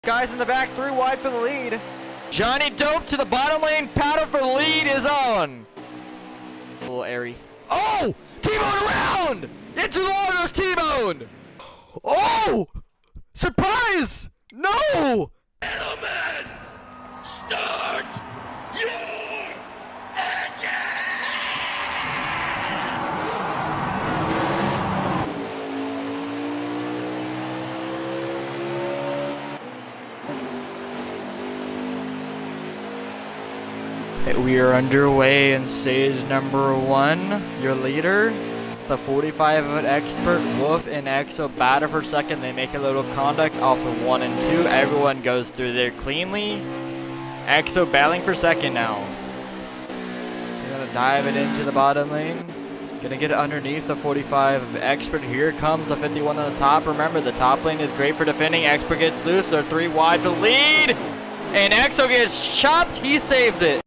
Guys in the back, 3 wide for the lead. JohnnyDope to the bottom lane, paddle for the lead is on. A little airy. Oh! Tbone around! Into the wall goes Tbone! Oh! Surprise! No! Gentlemen, start your engine! We are underway in stage number 1. Your leader, the 45 of XpertWolf and Exo batter for second. They make a little conduct off of 1 and 2. Everyone goes through there cleanly. Exo battling for second now. They're gonna dive it into the bottom lane. Gonna get it underneath the 45 of Expert. Here comes the 51 on the top. Remember, the top lane is great for defending. Expert gets loose. They're 3 wide for the lead. And Exo gets chopped. He saves it.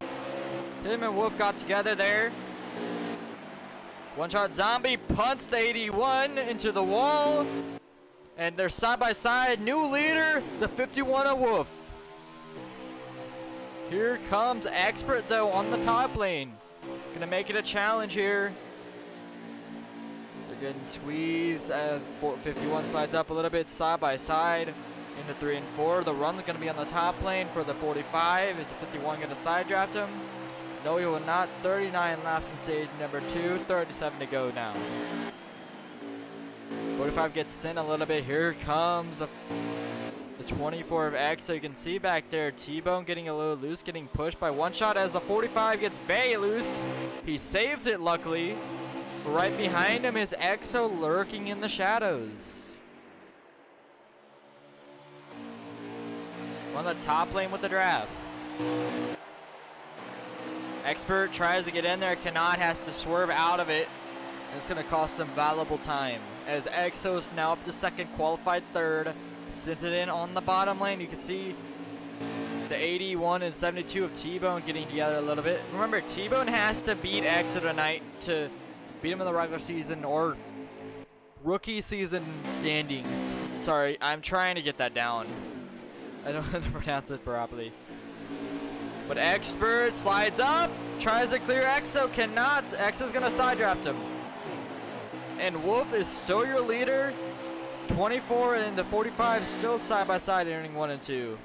Him and Wolf got together there. One shot zombie punts the 81 into the wall. And they're side by side. New leader, the 51 of Wolf. Here comes Expert though on the top lane. Gonna make it a challenge here. They're getting squeezed as 51 slides up a little bit side by side. Into 3 and 4. The run's gonna be on the top lane for the 45. Is the 51 gonna side draft him? No, he will not. 39 laps in stage number 2. 37 to go now. 45 gets sent a little bit. Here comes the 24 of X. So you can see back there, Tbone getting a little loose, getting pushed by one shot as the 45 gets very loose. He saves it, luckily. Right behind him is Exo lurking in the shadows. On the top lane with the draft. Expert tries to get in there, cannot, has to swerve out of it, and it's going to cost him valuable time. As Exo's now up to second, qualified third, sends it in on the bottom lane. You can see the 81 and 72 of Tbone getting together a little bit. Remember, Tbone has to beat Exo tonight to beat him in the regular season or rookie season standings. Sorry, I'm trying to get that down. I don't know how to pronounce it properly. But Expert slides up, tries to clear Exo, cannot. Exo's gonna side draft him. And Wolf is still your leader. 24 and the 45 still side by side entering 1 and 2.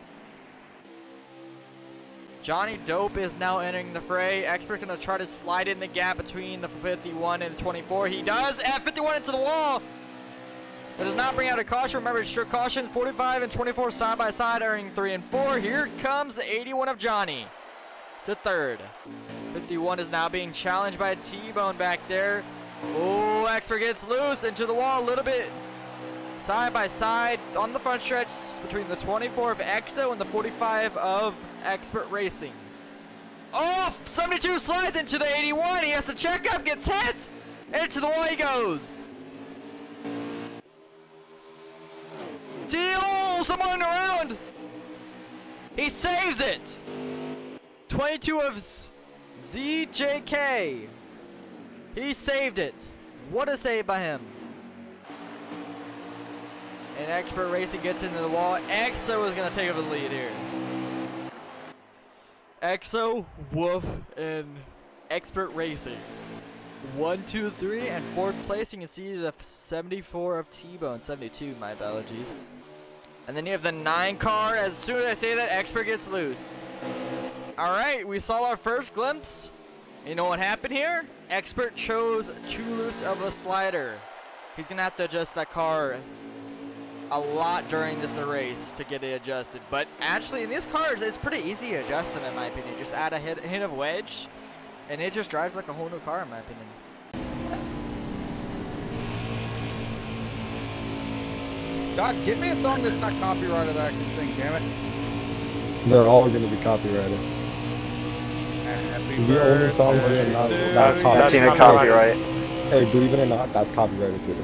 JohnnyDope is now entering the fray. Expert gonna try to slide in the gap between the 51 and the 24. He does, at 51 into the wall. It does not bring out a caution. Remember, it's sure caution. 45 and 24 side by side, entering 3 and 4. Here comes the 81 of Johnny to third. 51 is now being challenged by Tbone back there. Oh, Expert gets loose into the wall a little bit. Side by side on the front stretch between the 24 of Exo and the 45 of XpertRacing. Oh, 72 slides into the 81. He has to check up, gets hit. Into the wall he goes. Oh, someone around! He saves it! 22 of ZJK. He saved it. What a save by him. And XpertRacing gets into the wall. Exo is going to take over the lead here. Exo, Wolf, and XpertRacing. 1, 2, 3, and 4th place. You can see the 74 of Tbone. 72, my apologies. And then you have the 9 car. As soon as I say that, Expert gets loose. Alright, we saw our first glimpse. You know what happened here? Expert chose too loose of a slider. He's going to have to adjust that car a lot during this race to get it adjusted. But actually, in these cars, it's pretty easy to adjust them, in my opinion. Just add a hint of wedge, and it just drives like a whole new car, in my opinion. Doc, get me a song that's not copyrighted that I can sing, damn it. They're all going to be copyrighted. Happy The only songs that are not, that's That's copyrighted. even copyright. Hey, believe it or not, that's copyrighted too.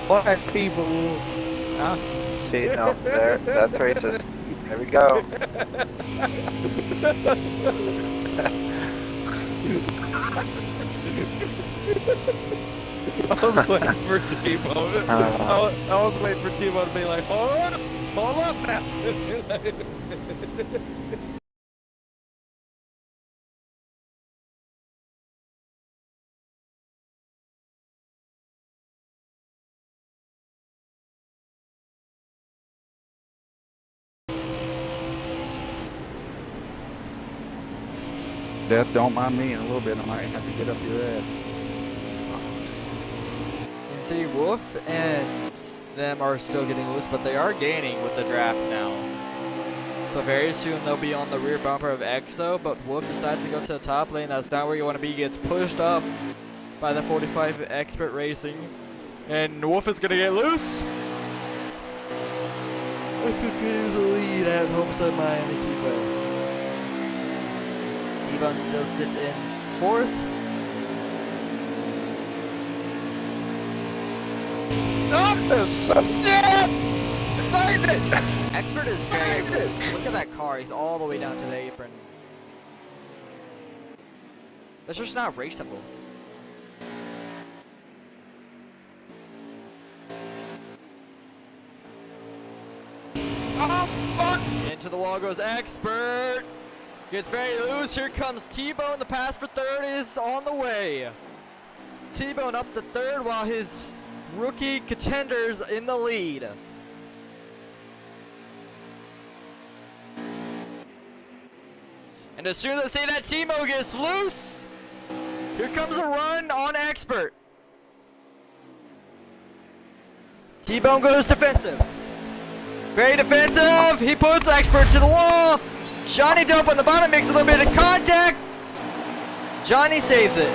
Black people. See, no, there, that's racist. There we go. I was waiting for Tbone. I was waiting for Tbone to be like, hold up now. Death, don't mind me in a little bit. I might have to get up your ass. You can see Wolf and them are still getting loose, but they are gaining with the draft now. So very soon they'll be on the rear bumper of Exo, but Wolf decides to go to the top lane. That's not where you want to be. He gets pushed up by the 45 XpertRacing, and Wolf is going to get loose. Exo continues the lead at Homestead-Miami Speedway. Tbone still sits in 4th. Saved it! Expert is very loose. Look at that car. He's all the way down to the apron. That's just not raceable. Oh, fuck! Into the wall goes Expert. Gets very loose. Here comes Tbone. The pass for 3rd is on the way. Tbone up to 3rd while his rookie contenders in the lead. And as soon as I say that Tbone gets loose, here comes a run on Expert. Tbone goes defensive. Very defensive. He puts Expert to the wall. JohnnyDope on the bottom makes a little bit of contact. Johnny saves it.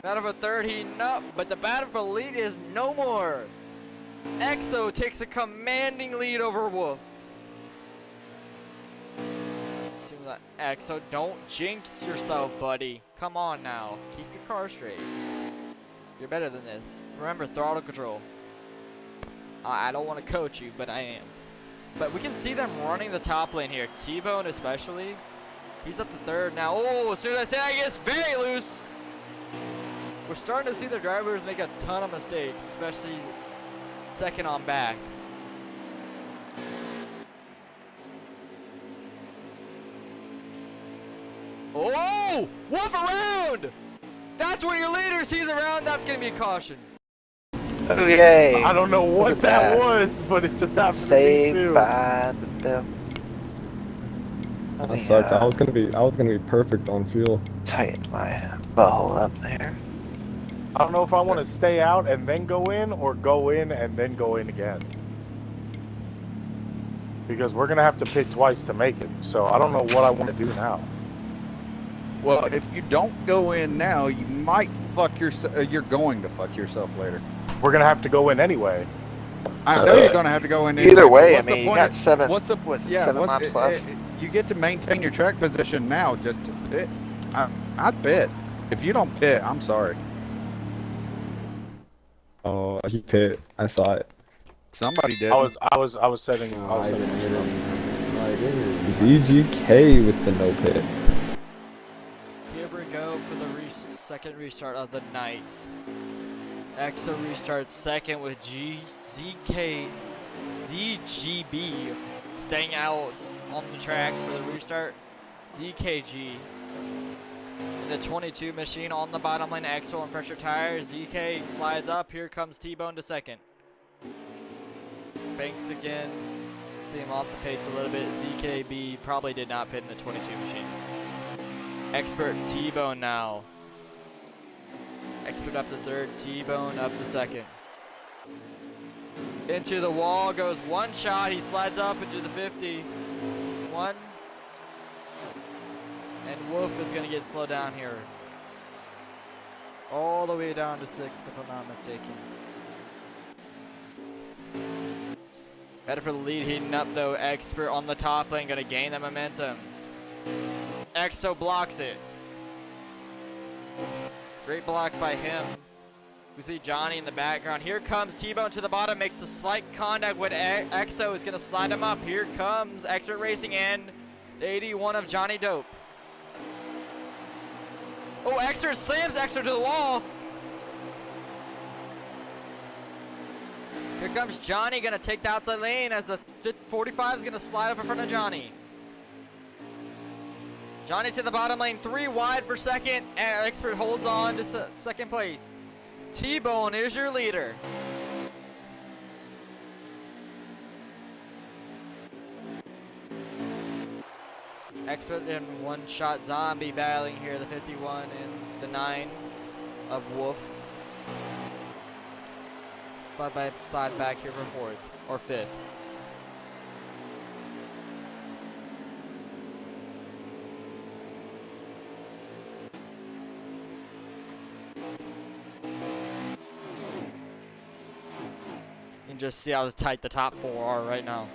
Battle for 3rd, heating up, but the battle for lead is no more. Exo takes a commanding lead over Wolf. Exo, don't jinx yourself, buddy. Come on now. Keep your car straight. You're better than this. Remember, throttle control. I don't want to coach you, but I am. But we can see them running the top lane here. Tbone especially. He's up to 3rd now. Oh, as soon as I say that, he gets very loose. We're starting to see the drivers make a ton of mistakes, especially 2nd on back. Oh! Wolf around! That's when your leader sees around. That's going to be a caution. Oh yay! I don't know what that was, but it just happened to me Saved too. by the bell. That sucks. I was gonna be perfect on fuel. Tighten my bow up there. I don't know if I want to stay out and then go in, or go in and then go in again. Because we're gonna have to pit twice to make it. So I don't know what I want to do now. Well, if you don't go in now, you might fuck yourself. You're going to fuck yourself later. We're gonna have to go in anyway. I know you're gonna have to go in. Either way, I What's the mean, you point got of- 7 7 laps left. You get to maintain your track position now just to pit. I'd pit. If you don't pit, I'm sorry. Oh, he pit. I saw it. Somebody did. I was setting. ZGK with the no pit. Here we go for the second restart of the night. Exo restarts 2nd with ZGB staying out on the track for the restart. ZKG in the 22 machine on the bottom lane. Exo on fresher tires. ZK slides up. Here comes Tbone to 2nd. Spanks again. See him off the pace a little bit. ZKB probably did not pit in the 22 machine. Expert Tbone now. Expert up to 3rd, Tbone up to 2nd. Into the wall goes one shot. He slides up into the 50. 1. And Wolf is going to get slowed down here. All the way down to 6th, if I'm not mistaken. Better for the lead, heating up though. Expert on the top lane, going to gain the momentum. Exo blocks it. Great block by him. We see Johnny in the background. Here comes Tbone to the bottom, makes a slight contact with Exo. Is going to slide him up. Here comes XpertRacing and the 81 of JohnnyDope. Oh, Exo slams Exo to the wall. Here comes Johnny, going to take the outside lane as the 45 is going to slide up in front of Johnny. Johnny to the bottom lane, 3 wide for second. Expert holds on to second place. Tbone is your leader. Expert and one-shot zombie battling here, the 51 and the 9 of Wolf. Side by side back here for 4th or 5th. And just see how tight the top 4 are right now.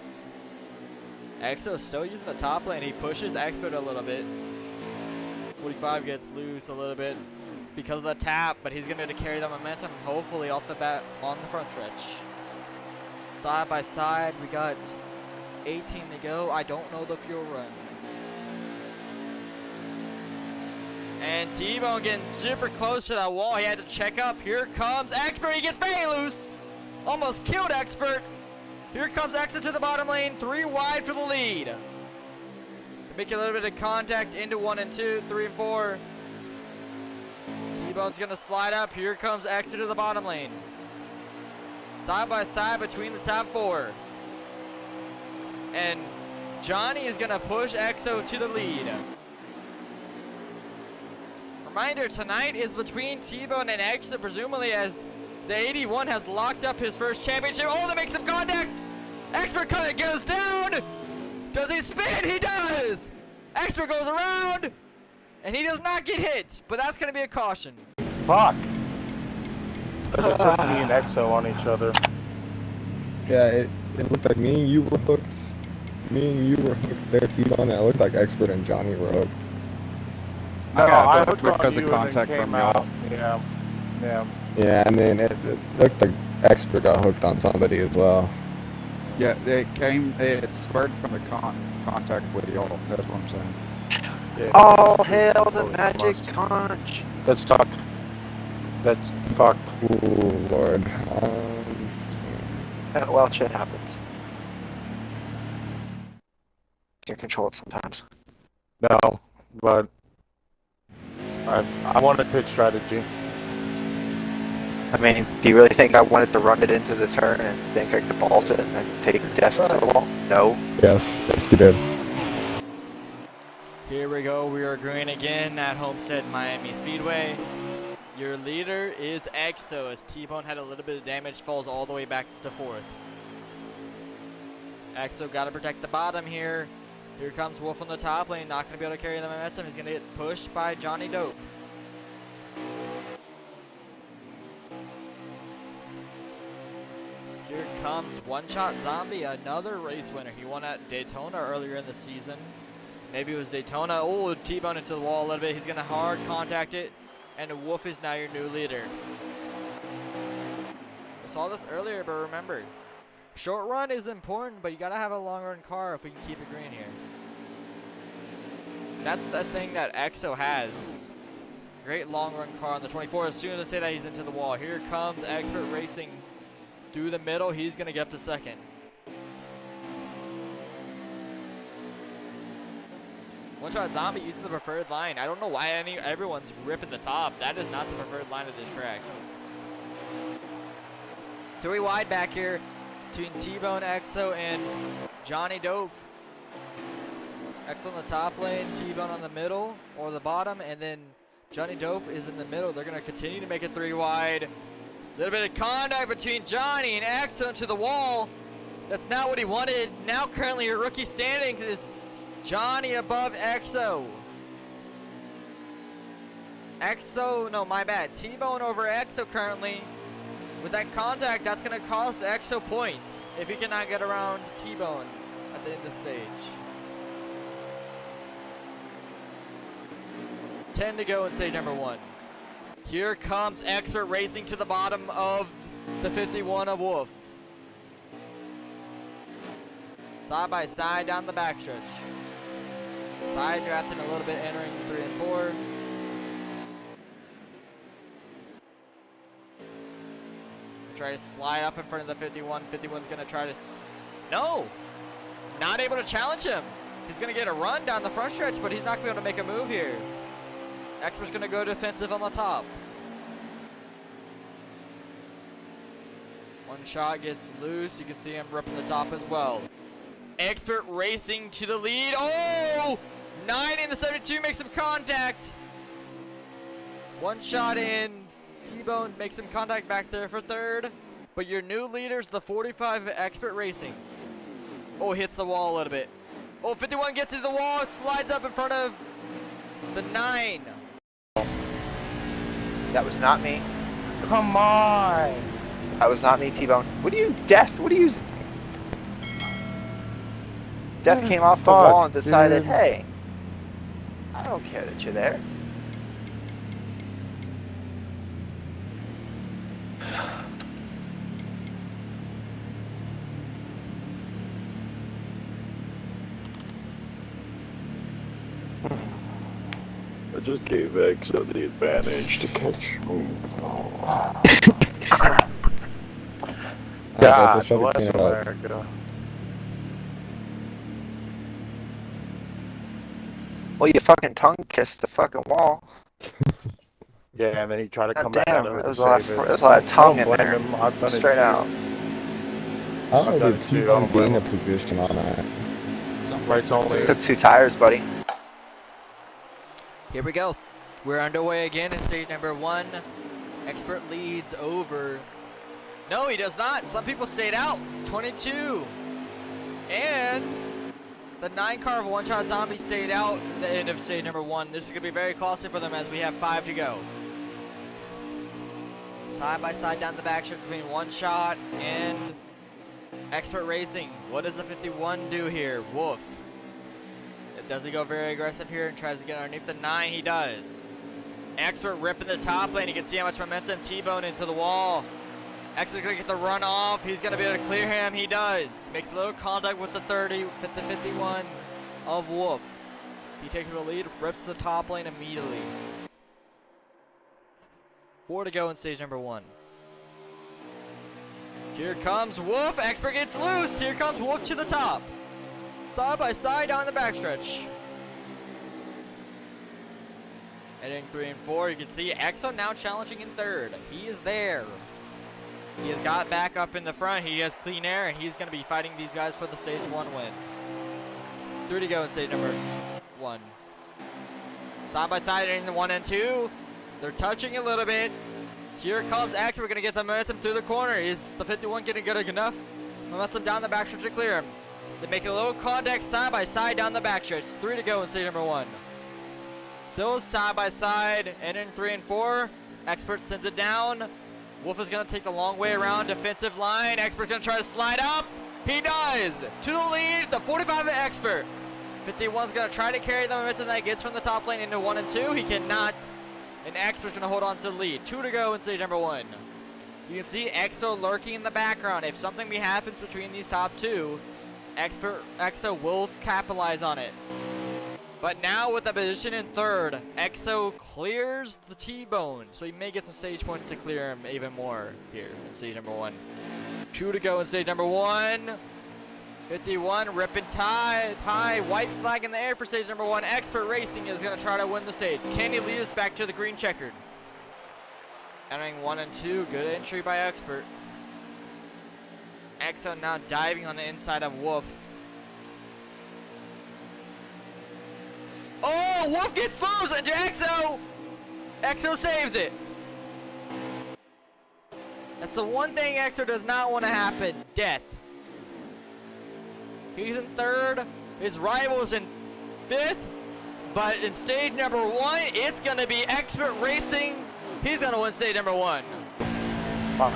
Exo still using the top lane. He pushes Expert a little bit. 45 gets loose a little bit because of the tap, but he's going to carry the momentum hopefully off the bat on the front stretch. Side by side, we got 18 to go. I don't know the fuel run. And Tbone getting super close to that wall. He had to check up. Here comes Expert. He gets very loose. Almost killed Expert. Here comes Exo to the bottom lane. 3 wide for the lead. They make a little bit of contact into 1 and 2, 3 and 4. Tbone's going to slide up. Here comes Exo to the bottom lane. Side by side between the top 4. And Johnny is going to push Exo to the lead. Reminder, tonight is between Tbone and Exo, presumably as the 81 has locked up his first championship. Oh, that makes some contact. Expert goes down. Does he spin? He does. Expert goes around, and he does not get hit. But that's going to be a caution. Fuck. It just took me and Exo on each other. Yeah, it looked like me and you were hooked. Me and you were hooked there, Tbone, and it looked like Expert and Johnny were hooked. No, I hooked on because you of and then contact from came out. y'all. Yeah. Yeah, and then it looked like Expert got hooked on somebody as well. Yeah, it spurred from the contact with y'all. That's what I'm saying. Yeah. Oh, hell, the magic conch. That sucked. That's fucked. Ooh, Lord. Well, shit happens. Can't control it sometimes. No, but I want a pitch strategy. I mean, do you really think I wanted to run it into the turn and then kick the ball to it and then take the death to the wall? No. Yes, you did. Here we go. We are green again at Homestead-Miami Speedway. Your leader is Exo, as Tbone had a little bit of damage, falls all the way back to 4th. Exo got to protect the bottom here. Here comes Wolf on the top lane, not going to be able to carry the momentum. He's going to get pushed by JohnnyDope. Here comes One Shot Zombie, another race winner. He won at Daytona earlier in the season. Maybe it was Daytona. Oh, Tbone into the wall a little bit. He's going to hard contact it. And Wolf is now your new leader. I saw this earlier, but remember, short run is important, but you got to have a long run car if we can keep it green here. That's the thing that Exo has. Great long run car on the 24. As soon as I say that, he's into the wall. Here comes XpertRacing through the middle. He's going to get up to second. One Shot Zombie using the preferred line. I don't know why everyone's ripping the top. That is not the preferred line of this track. 3 wide back here between Tbone, Exo, and JohnnyDope. Exo on the top lane, Tbone on the middle or the bottom, and then JohnnyDope is in the middle. They're going to continue to make it 3 wide. A little bit of contact between Johnny and Exo into the wall. That's not what he wanted. Now currently your rookie standings is Johnny above Exo. Tbone over Exo currently. With that contact, that's going to cost Exo points if he cannot get around Tbone at the end of the stage. 10 to go in stage number 1. Here comes XpertRacing to the bottom of the 51 of Wolf. Side by side down the backstretch. Side drafts him a little bit, entering 3 and 4. Try to slide up in front of the 51. 51's gonna try to, no! Not able to challenge him. He's gonna get a run down the front stretch, but he's not gonna be able to make a move here. Expert's gonna go defensive on the top. One shot gets loose. You can see him ripping the top as well. XpertRacing to the lead. Oh! 9 in the 72 makes some contact. One shot in. Tbone makes some contact back there for third. But your new leader's the 45 XpertRacing. Oh, hits the wall a little bit. Oh, 51 gets into the wall. Slides up in front of the 9. That was not me. Come on. That was not me, Tbone. What do you, Death? What do you? Death came off the wall and decided, dude. hey, I don't care that you're there. I just gave Exo the advantage to catch me. God bless America. Well, you fucking tongue kissed the fucking wall. Yeah, and then he tried to God come damn, back out of it. there's a lot of tongue in there. I've done Straight it out. I don't I've know done if it too, I T-Bone don't being blame a position on that. Right's only. Took 2 tires, buddy. Here we go. We're underway again in stage number 1. Expert leads over. No, he does not. Some people stayed out. 22. And the 9 car of One Shot Zombie stayed out at the end of stage number 1. This is going to be very costly for them as we have 5 to go. Side by side down the backstretch between One Shot and XpertRacing. What does the 51 do here? Wolf. Does he go very aggressive here and tries to get underneath the 9? He does. Expert ripping the top lane. You can see how much momentum. Tbone into the wall. Expert's going to get the run off. He's going to be able to clear him. He does. Makes a little contact with the 30, with the 51 of Wolf. He takes the lead, rips the top lane immediately. 4 to go in stage number 1. Here comes Wolf. Expert gets loose. Here comes Wolf to the top. Side by side down the backstretch. Heading 3 and 4, you can see Exo now challenging in third. He is there. He has got back up in the front. He has clean air, and he's going to be fighting these guys for the stage 1 win. 3 to go in stage number 1. Side by side in the 1 and 2. They're touching a little bit. Here comes Exo. We're going to get the momentum through the corner. Is the 51 getting good enough momentum down the backstretch to clear him? They make a little contact side by side down the backstretch. 3 to go in stage number 1. Still side by side, and in 3 and 4. Expert sends it down. Wolf is going to take the long way around defensive line. Expert's going to try to slide up. He does. To the lead, the 45 of Expert. 51's going to try to carry the momentum that he gets from the top lane into 1 and 2. He cannot. And Expert's going to hold on to the lead. 2 to go in stage number 1. You can see Exo lurking in the background. If something happens between these top 2, Exo will capitalize on it. But now with the position in third, Exo clears the Tbone. So he may get some stage points to clear him even more here in stage number 1. 2 to go in stage number 1. 51 ripping high, white flag in the air for stage number 1. XpertRacing is going to try to win the stage. Can he lead us back to the green checkered? Entering 1 and 2, good entry by Expert. Exo now diving on the inside of Wolf. Oh, Wolf gets loose into Exo! Exo saves it. That's the one thing Exo does not want to happen, death. He's in third, his rival's in 5th, but in stage number 1, it's gonna be XpertRacing. He's gonna win stage number 1.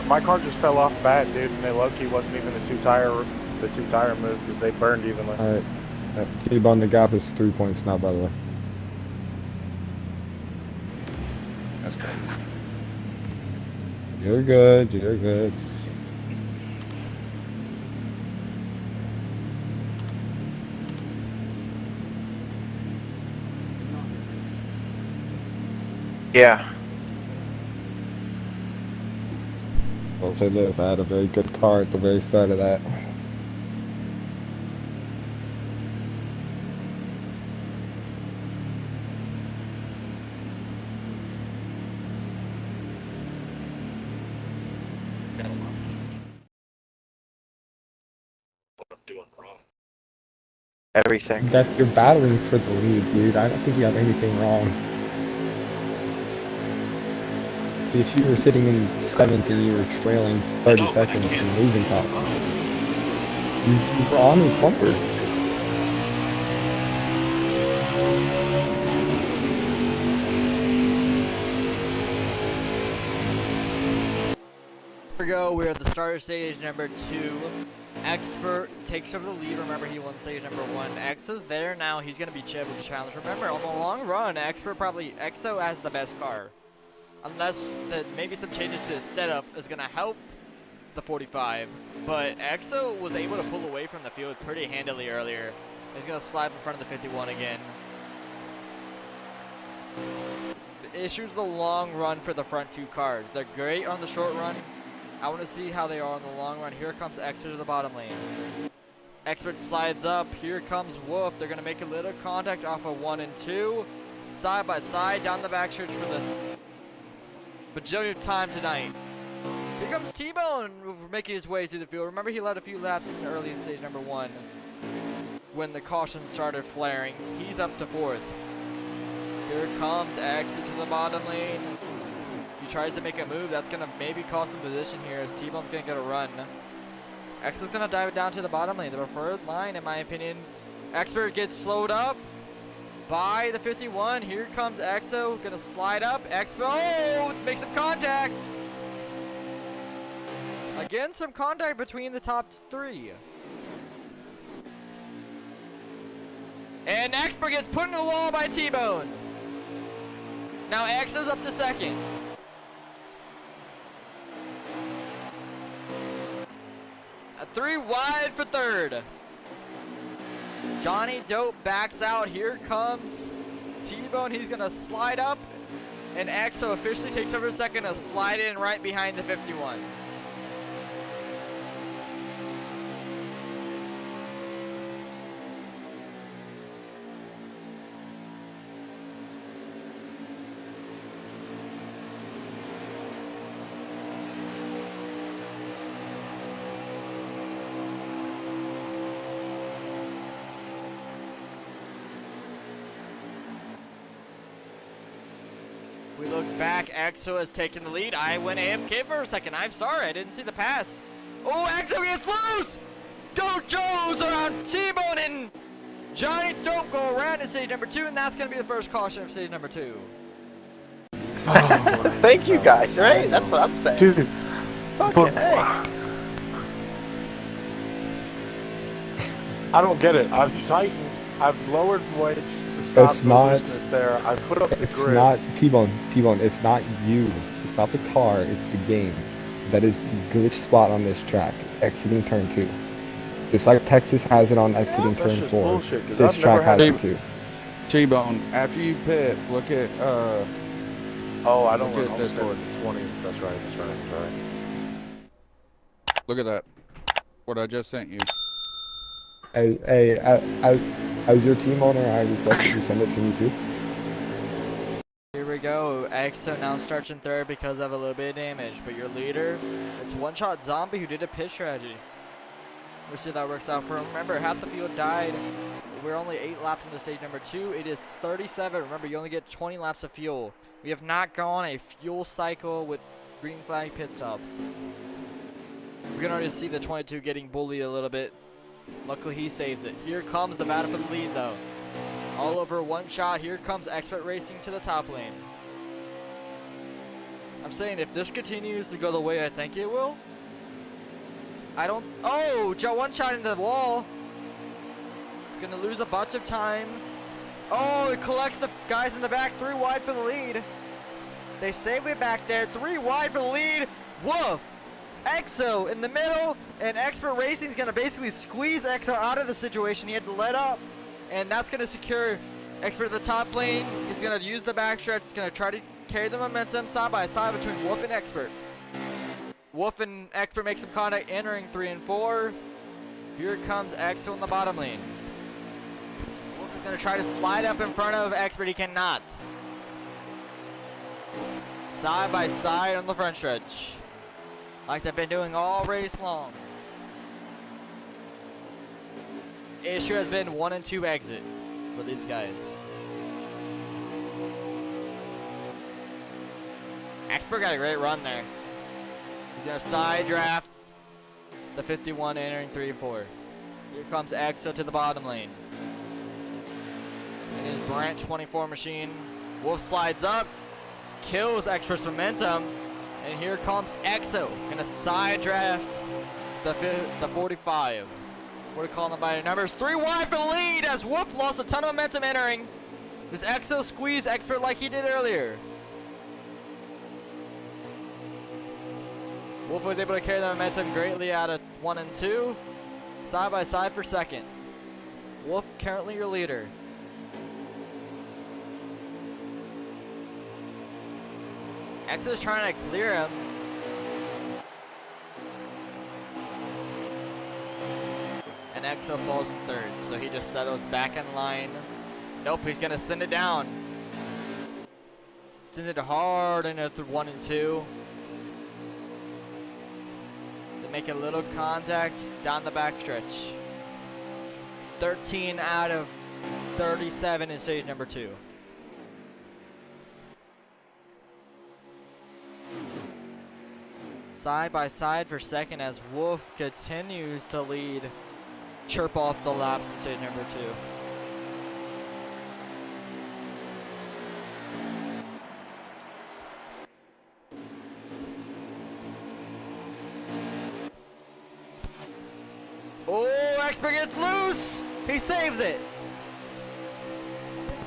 My car just fell off bad, dude, and they low-key wasn't even the two tire move because they burned evenly. Alright. T-Bone, the gap is 3 points now, by the way. That's crazy. You're good. You're good. Yeah. I'll say this, I had a very good car at the very start of that. What I'm doing wrong. Everything. That you're battling for the lead, dude. I don't think you have anything wrong. If you were sitting in 7th and you were trailing 30 seconds and losing costs, you were on his bumper. Here we go. We're at the starter stage number 2. Expert takes over the lead. Remember, he won stage number 1. Exo's there now. He's going to be chipped with the challenge. Remember, on the long run, Exo has the best car. Unless maybe some changes to his setup is going to help the 45. But Exo was able to pull away from the field pretty handily earlier. He's going to slide in front of the 51 again. The issue is the long run for the front 2 cars. They're great on the short run. I want to see how they are on the long run. Here comes Exo to the bottom lane. Expert slides up. Here comes Wolf. They're going to make a little contact off of 1 and 2. Side by side down the back stretch for the bajillion of time tonight. Here comes Tbone making his way through the field. Remember, he led a few laps early in stage number 1 when the caution started flaring. He's up to 4th. Here comes Exo to the bottom lane. He tries to make a move. That's going to maybe cost him position here as Tbone's going to get a run. Exo's going to dive it down to the bottom lane. The preferred line, in my opinion. Expert gets slowed up by the 51. Here comes Exo. Going to slide up. Oh! Make some contact! Again, some contact between the top 3. And Expert gets put into the wall by Tbone. Now Exo's up to 2nd. 3 wide for 3rd. JohnnyDope backs out. Here comes Tbone. He's going to slide up. And Exo officially takes over 2nd to slide in right behind the 51. We look back, Exo has taken the lead. I went AFK for a second. I'm sorry, I didn't see the pass. Oh, Exo gets loose! Dojo's around Tbone and JohnnyDope go around in stage number 2, and that's going to be the first caution of stage number 2. Thank you guys, right? That's what I'm saying. Dude, Fucking hey. I don't get it. I've tightened, I've lowered wedge to stop It's the not- looseness there. I put up the It's grip. not Tbone, it's not you. It's not the car, it's the game. That is glitch spot on this track, exiting turn 2. Just like Texas has it on exiting That's turn just 4. bullshit, 'cause This I've track never had has that. it too. T-Bone, after you pit, look at, Oh, I don't Look run at this Homestead one. in the 20s. That's right, that's right, that's right. look at that. What I just sent you. As your team owner, I request you send it to me too. Here we go. Exo now starts in 3rd because of a little bit of damage. But your leader, it's One Shot Zombie who did a pit strategy. We'll see if that works out for him. Remember, half the field died. We're only 8 laps into stage number 2. It is 37. Remember, you only get 20 laps of fuel. We have not gone a fuel cycle with green flag pit stops. We can already see the 22 getting bullied a little bit. Luckily, he saves it. Here comes the battle for the lead, though. All over One Shot. Here comes XpertRacing to the top lane. I'm saying if this continues to go the way I think it will, I don't. Oh, One Shot into the wall. Gonna lose a bunch of time. Oh, it collects the guys in the back. 3 wide for the lead. They save it back there. 3 wide for the lead. Wolf, Exo in the middle, and XpertRacing is going to basically squeeze Exo out of the situation. He had to let up, and that's going to secure Expert at the top lane. He's going to use the backstretch. He's going to try to carry the momentum side by side between Wolf and Expert. Wolf and Expert make some contact entering 3 and 4. Here comes Exo in the bottom lane. Wolf is going to try to slide up in front of Expert. He cannot. Side by side on the front stretch, like they've been doing all race long. Issue has been 1 and 2 exit for these guys. Expert got a great run there. He's gonna side draft the 51 entering 3 and 4. Here comes Exo to the bottom lane. In his Brant 24 machine, Wolf slides up, kills Expert's momentum, and here comes Exo, gonna side draft the 45. What are we calling them by their numbers? 3 wide for the lead as Wolf lost a ton of momentum entering. Does Exo squeeze Expert like he did earlier? Wolf was able to carry the momentum greatly out of 1 and 2. Side by side for second. Wolf currently your leader. Exo's trying to clear him. And Exo falls in third, so he just settles back in line. Nope, he's gonna send it down. Send it hard into 1 and 2. They make a little contact down the backstretch. 13 out of 37 in stage number 2. Side by side for second as Wolf continues to lead, chirp off the laps in stage number 2. Oh, Expert gets loose! He saves it! These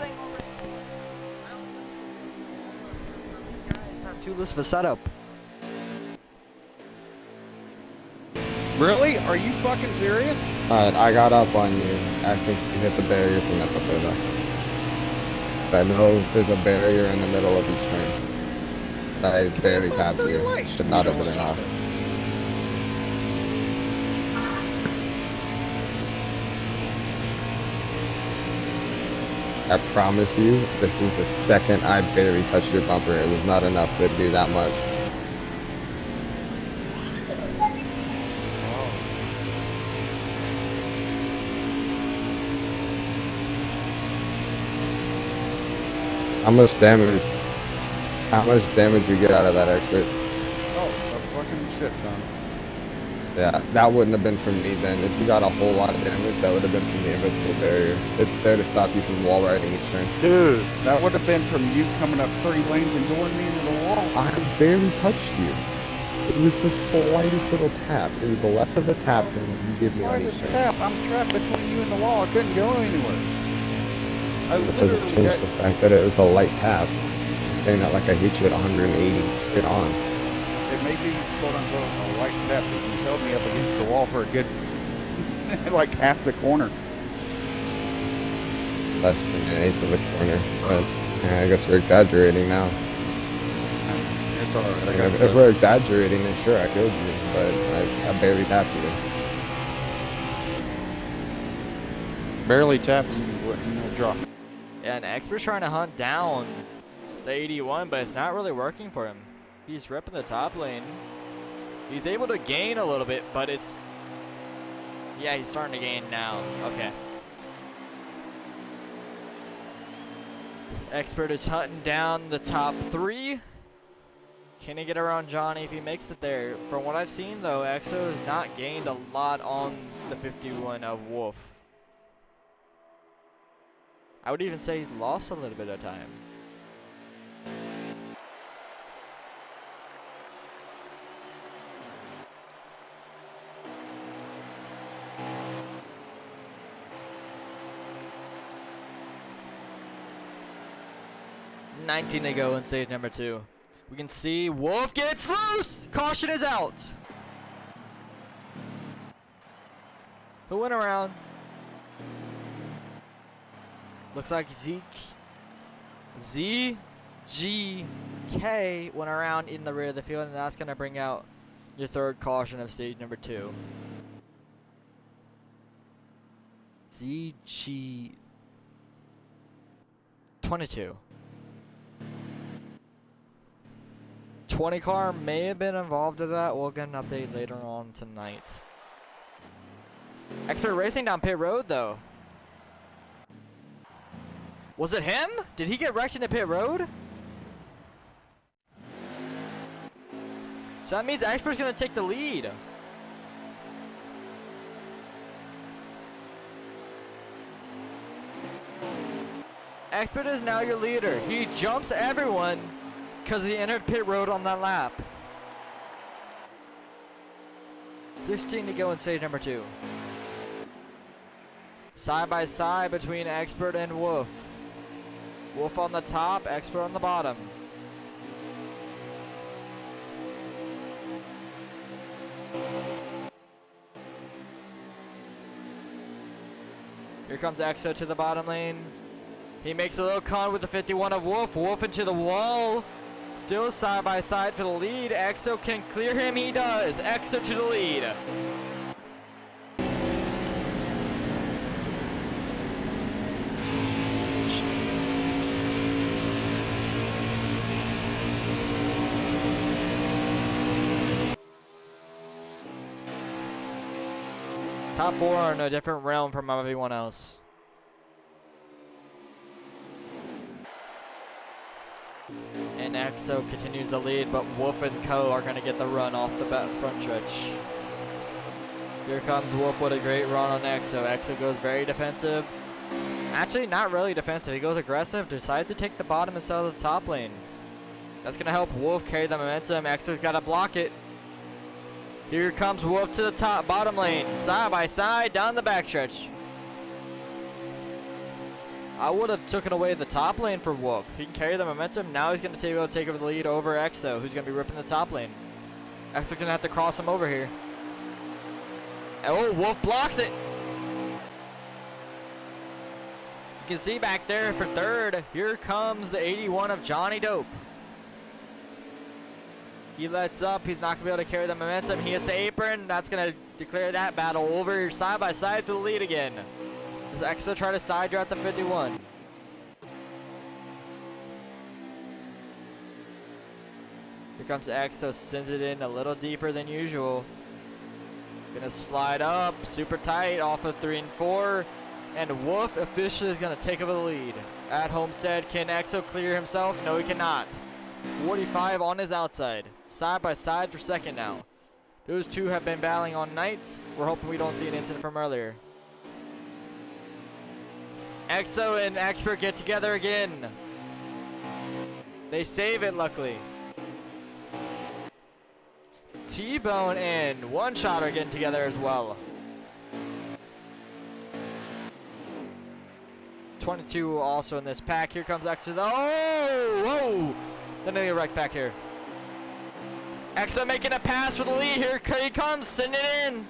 guys have too loose of a setup. Really? Are you fucking serious? Alright, I got up on you. I think you hit the barrier from that's up there though. I know there's a barrier in the middle of each turn. I barely tapped you. Should not have been enough. I promise you, this is the second I barely touched your bumper. It was not enough to do that much. How much damage you get out of that Expert? Oh, a fucking shit ton. Yeah, that wouldn't have been from me then. If you got a whole lot of damage, that would have been from the invisible barrier. It's there to stop you from wall riding each turn. Dude, that would have been from you coming up 3 lanes and going me into the wall. I barely touched you. It was the slightest little tap. It was less of a tap than you give me on each Slightest turn. tap. I'm trapped between you and the wall. I couldn't go anywhere. I It doesn't literally change got, the fact that it was a light tap. I'm saying that like I hit you at 180. Get on. it may be quote unquote a light tap, but you held me up against the wall for a good like half the corner. Less than an eighth of the corner. But yeah, I guess we're exaggerating now. It's alright. Like, if we're exaggerating, then sure I killed you, but I barely tapped you. Barely tapping you, wouldn't no drop. Yeah, and Expert's trying to hunt down the 81, but it's not really working for him. He's ripping the top lane. He's able to gain a little bit, but it's... Yeah, he's starting to gain now. Okay. Expert is hunting down the top 3. Can he get around Johnny if he makes it there? From what I've seen, though, Exo has not gained a lot on the 51 of Wolf. I would even say he's lost a little bit of time. $19 to go in stage number 2. We can see Wolf gets loose! Caution is out! Who went around? Looks like ZGK went around in the rear of the field, and that's going to bring out your third caution of stage number 2. ZG 22. 20 car may have been involved in that. We'll get an update later on tonight. XpertRacing down pit road though. Was it him? Did he get wrecked into pit road? So that means Expert's gonna take the lead. Expert is now your leader. He jumps everyone because he entered pit road on that lap. 16 to go in stage number 2. Side by side between Expert and Wolf. Wolf on the top, Expert on the bottom. Here comes Exo to the bottom lane. He makes a little con with the 51 of Wolf. Wolf into the wall. Still side by side for the lead. Exo can clear him. He does. Exo to the lead. Top 4 are in a different realm from everyone else. And Exo continues to lead, but Wolf and Co are going to get the run off the front stretch. Here comes Wolf with a great run on Exo. Exo goes very defensive. Actually, not really defensive. He goes aggressive, decides to take the bottom instead of the top lane. That's going to help Wolf carry the momentum. Exo's got to block it. Here comes Wolf to the bottom lane, side by side, down the backstretch. I would have taken away the top lane for Wolf. He can carry the momentum. Now he's going to be able to take over the lead over Exo, who's going to be ripping the top lane. Exo's going to have to cross him over here. Oh, Wolf blocks it. You can see back there for third. Here comes the 81 of JohnnyDope. He lets up. He's not going to be able to carry the momentum. He hits the apron. That's going to declare that battle over side by side for the lead again. Does Exo try to side draft the 51? Here comes Exo. Sends it in a little deeper than usual. Going to slide up. Super tight off of 3 and 4. And Wolf officially is going to take over the lead. At Homestead, can Exo clear himself? No, he cannot. 45 on his outside. Side by side for second now. Those two have been battling all night. We're hoping we don't see an incident from earlier. Exo and Expert get together again. They save it, luckily. Tbone and One Shot are getting together as well. 22 also in this pack. Here comes Exo. Oh! Whoa! Then they get right back here. Exo making a pass for the lead. Here he comes, sending it in.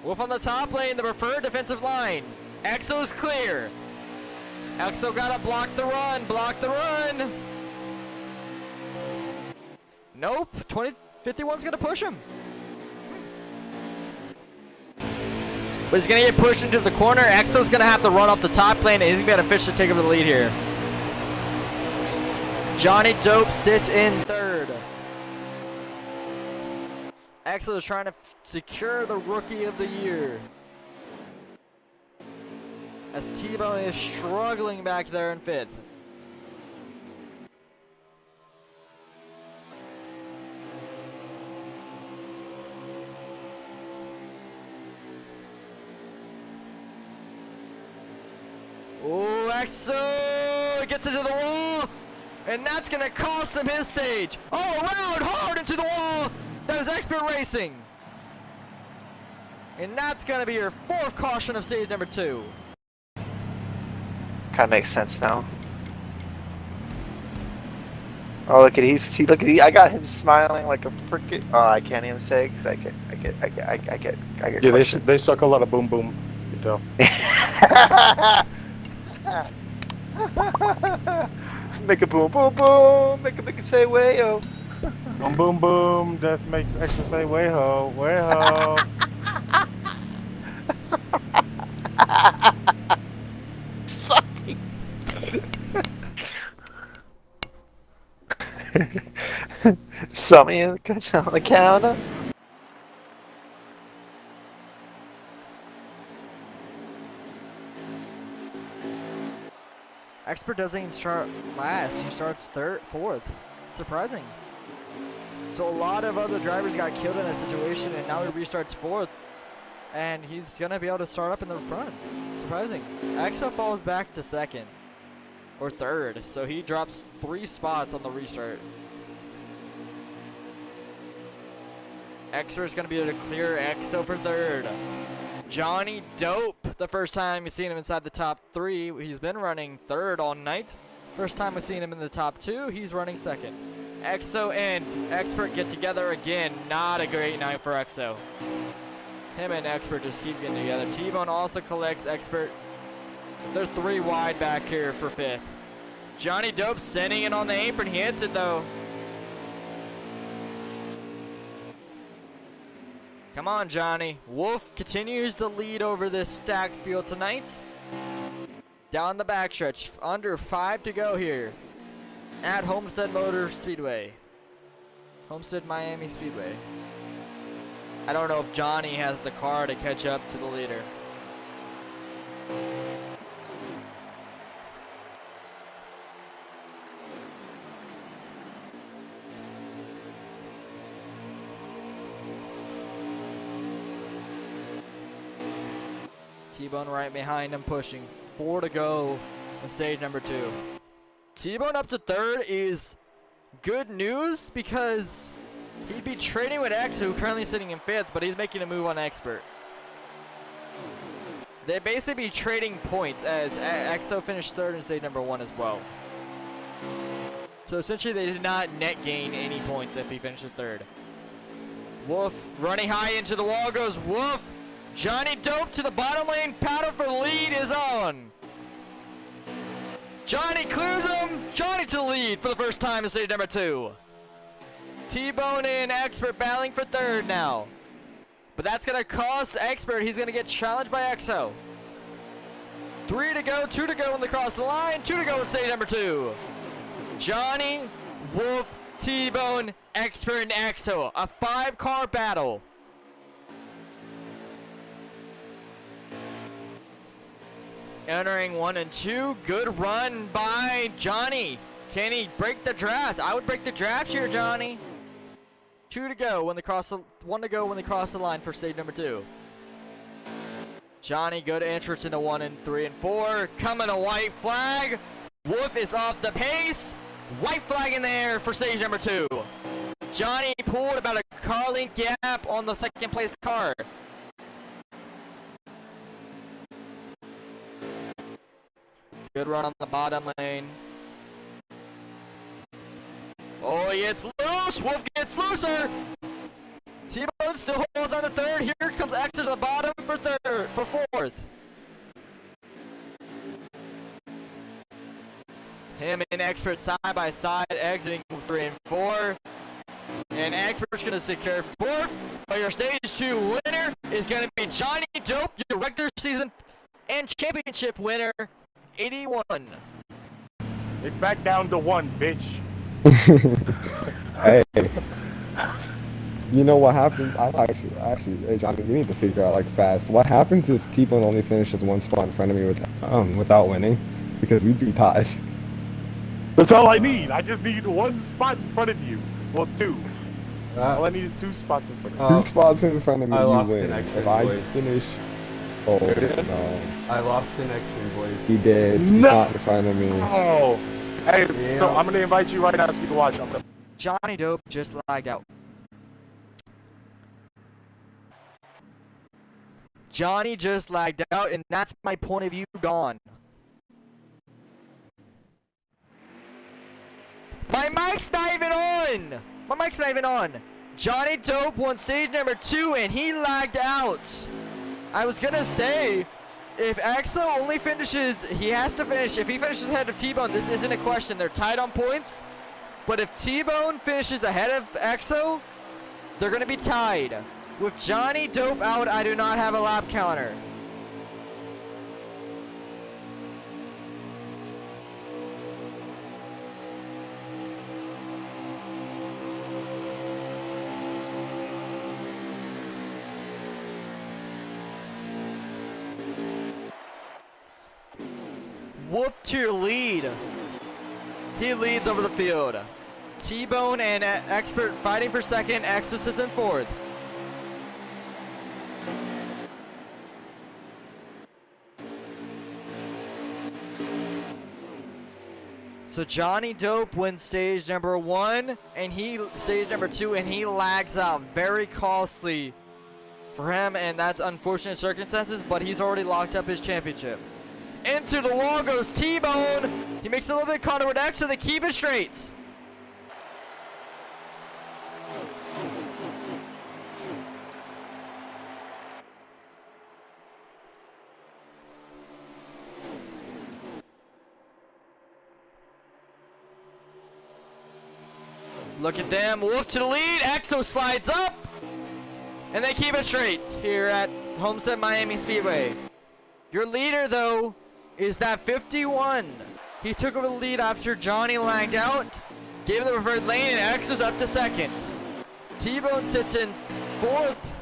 Wolf on the top lane, the preferred defensive line. Exo's clear. Exo got to block the run. Block the run. Nope. 51's going to push him. But he's going to get pushed into the corner. Exo's going to have to run off the top lane, and he's going to be able to officially take over the lead here. JohnnyDope sits in third. Exo is trying to secure the Rookie of the Year. As Tbone is struggling back there in fifth. Oh, Exo gets into the wall. And that's going to cost him his stage. All around, hard into the wall. That is XpertRacing. And that's going to be your fourth caution of stage number 2. Kind of makes sense now. Oh, look at he. I got him smiling like a freaking. Oh, I can't even say because I get. Yeah, they suck a lot of boom boom. You tell. Make a boom boom boom. Make a say way yo. Boom boom boom. Death makes Exo say way ho, way ho. Something on the counter. Expert doesn't start last. He starts fourth. Surprising. So a lot of other drivers got killed in that situation, and now he restarts fourth. And he's going to be able to start up in the front. Surprising. Exo falls back to second. Or third. So he drops 3 spots on the restart. Exo is going to be able to clear Exo for third. JohnnyDope, the first time you've seen him inside the top 3. He's been running third all night. First time we've seen him in the top 2, he's running second. Exo and Expert get together again. Not a great night for Exo. Him and Expert just keep getting together. Tbone also collects Expert. They're 3 wide back here for 5th. JohnnyDope sending it on the apron. He hits it though. Come on, Johnny. Wolf continues to lead over this stacked field tonight. Down the backstretch, under 5 to go here at Homestead Motor Speedway. Homestead-Miami Speedway. I don't know if Johnny has the car to catch up to the leader. Tbone right behind him, pushing. 4 to go in stage number 2. Tbone up to third is good news because he'd be trading with Exo, who currently sitting in 5th, but he's making a move on Expert. They'd basically be trading points as Exo finished third in stage number 1 as well. So essentially they did not net gain any points if he finishes third. Wolf running high into the wall goes Wolf. JohnnyDope to the bottom lane, paddle for lead is on. Johnny clears him. Johnny to the lead for the first time in stage number 2. Tbone and Expert battling for third now. But that's going to cost Expert. He's going to get challenged by Exo. 3 to go, 2 to go when they cross the line, 2 to go in stage number 2. Johnny, Wolf, Tbone, Expert, and Exo. A 5-car battle. Entering 1 and 2. Good run by Johnny. Can he break the draft? I would break the draft here, Johnny. 2 to go when they cross the 1 to go when they cross the line for stage number 2. Johnny, good entrance into 1 and 3 and 4. Coming a white flag. Wolf is off the pace. White flag in there for stage number 2. Johnny pulled about a car length gap on the second place car. Good run on the bottom lane. Oh, he gets loose. Wolf gets looser. Tbone still holds on to third. Here comes Exo to the bottom for fourth. Him and Expert side by side, exiting 3 and 4. And Expert's going to secure 4th. But your stage 2 winner is going to be JohnnyDope, your regular season and championship winner. 81. It's back down to 1, bitch. Hey, you know what happens? Actually, hey Johnny, you need to figure out like fast. What happens if Tbone only finishes 1 spot in front of me without winning? Because we'd be tied. That's all I need. I just need 1 spot in front of you. Well, 2. All I need is 2 spots in front of you. 2 spots in front of me, I you lost win. connection, If I boys. finish, oh no, I lost connection, boys. he did. He's No. not in front of me. Oh. Hey, Yeah. so I'm going to invite you right now so you can watch. JohnnyDope just lagged out. Johnny just lagged out, and that's my point of view gone. My mic's not even on! My mic's not even on! JohnnyDope won stage number 2 and he lagged out. I was gonna say, if Exo only finishes, he has to finish. If he finishes ahead of Tbone, this isn't a question. They're tied on points. But if Tbone finishes ahead of Exo, they're gonna be tied. With JohnnyDope out, I do not have a lap counter. Wolf to your lead. He leads over the field. Tbone and Expert fighting for second. Exo sits in fourth. So JohnnyDope wins stage number 1 and he stage number 2 and he lags out. Very costly for him, and that's unfortunate circumstances, but he's already locked up his championship. Into the wall goes Tbone. He makes a little bit of contact with Exo. They keep it straight. Look at them. Wolf to the lead. Exo slides up. And they keep it straight here at Homestead-Miami Speedway. Your leader, though, is that 51. He took over the lead after Johnny lagged out, gave him the preferred lane, and Exo's up to second. Tbone sits in fourth.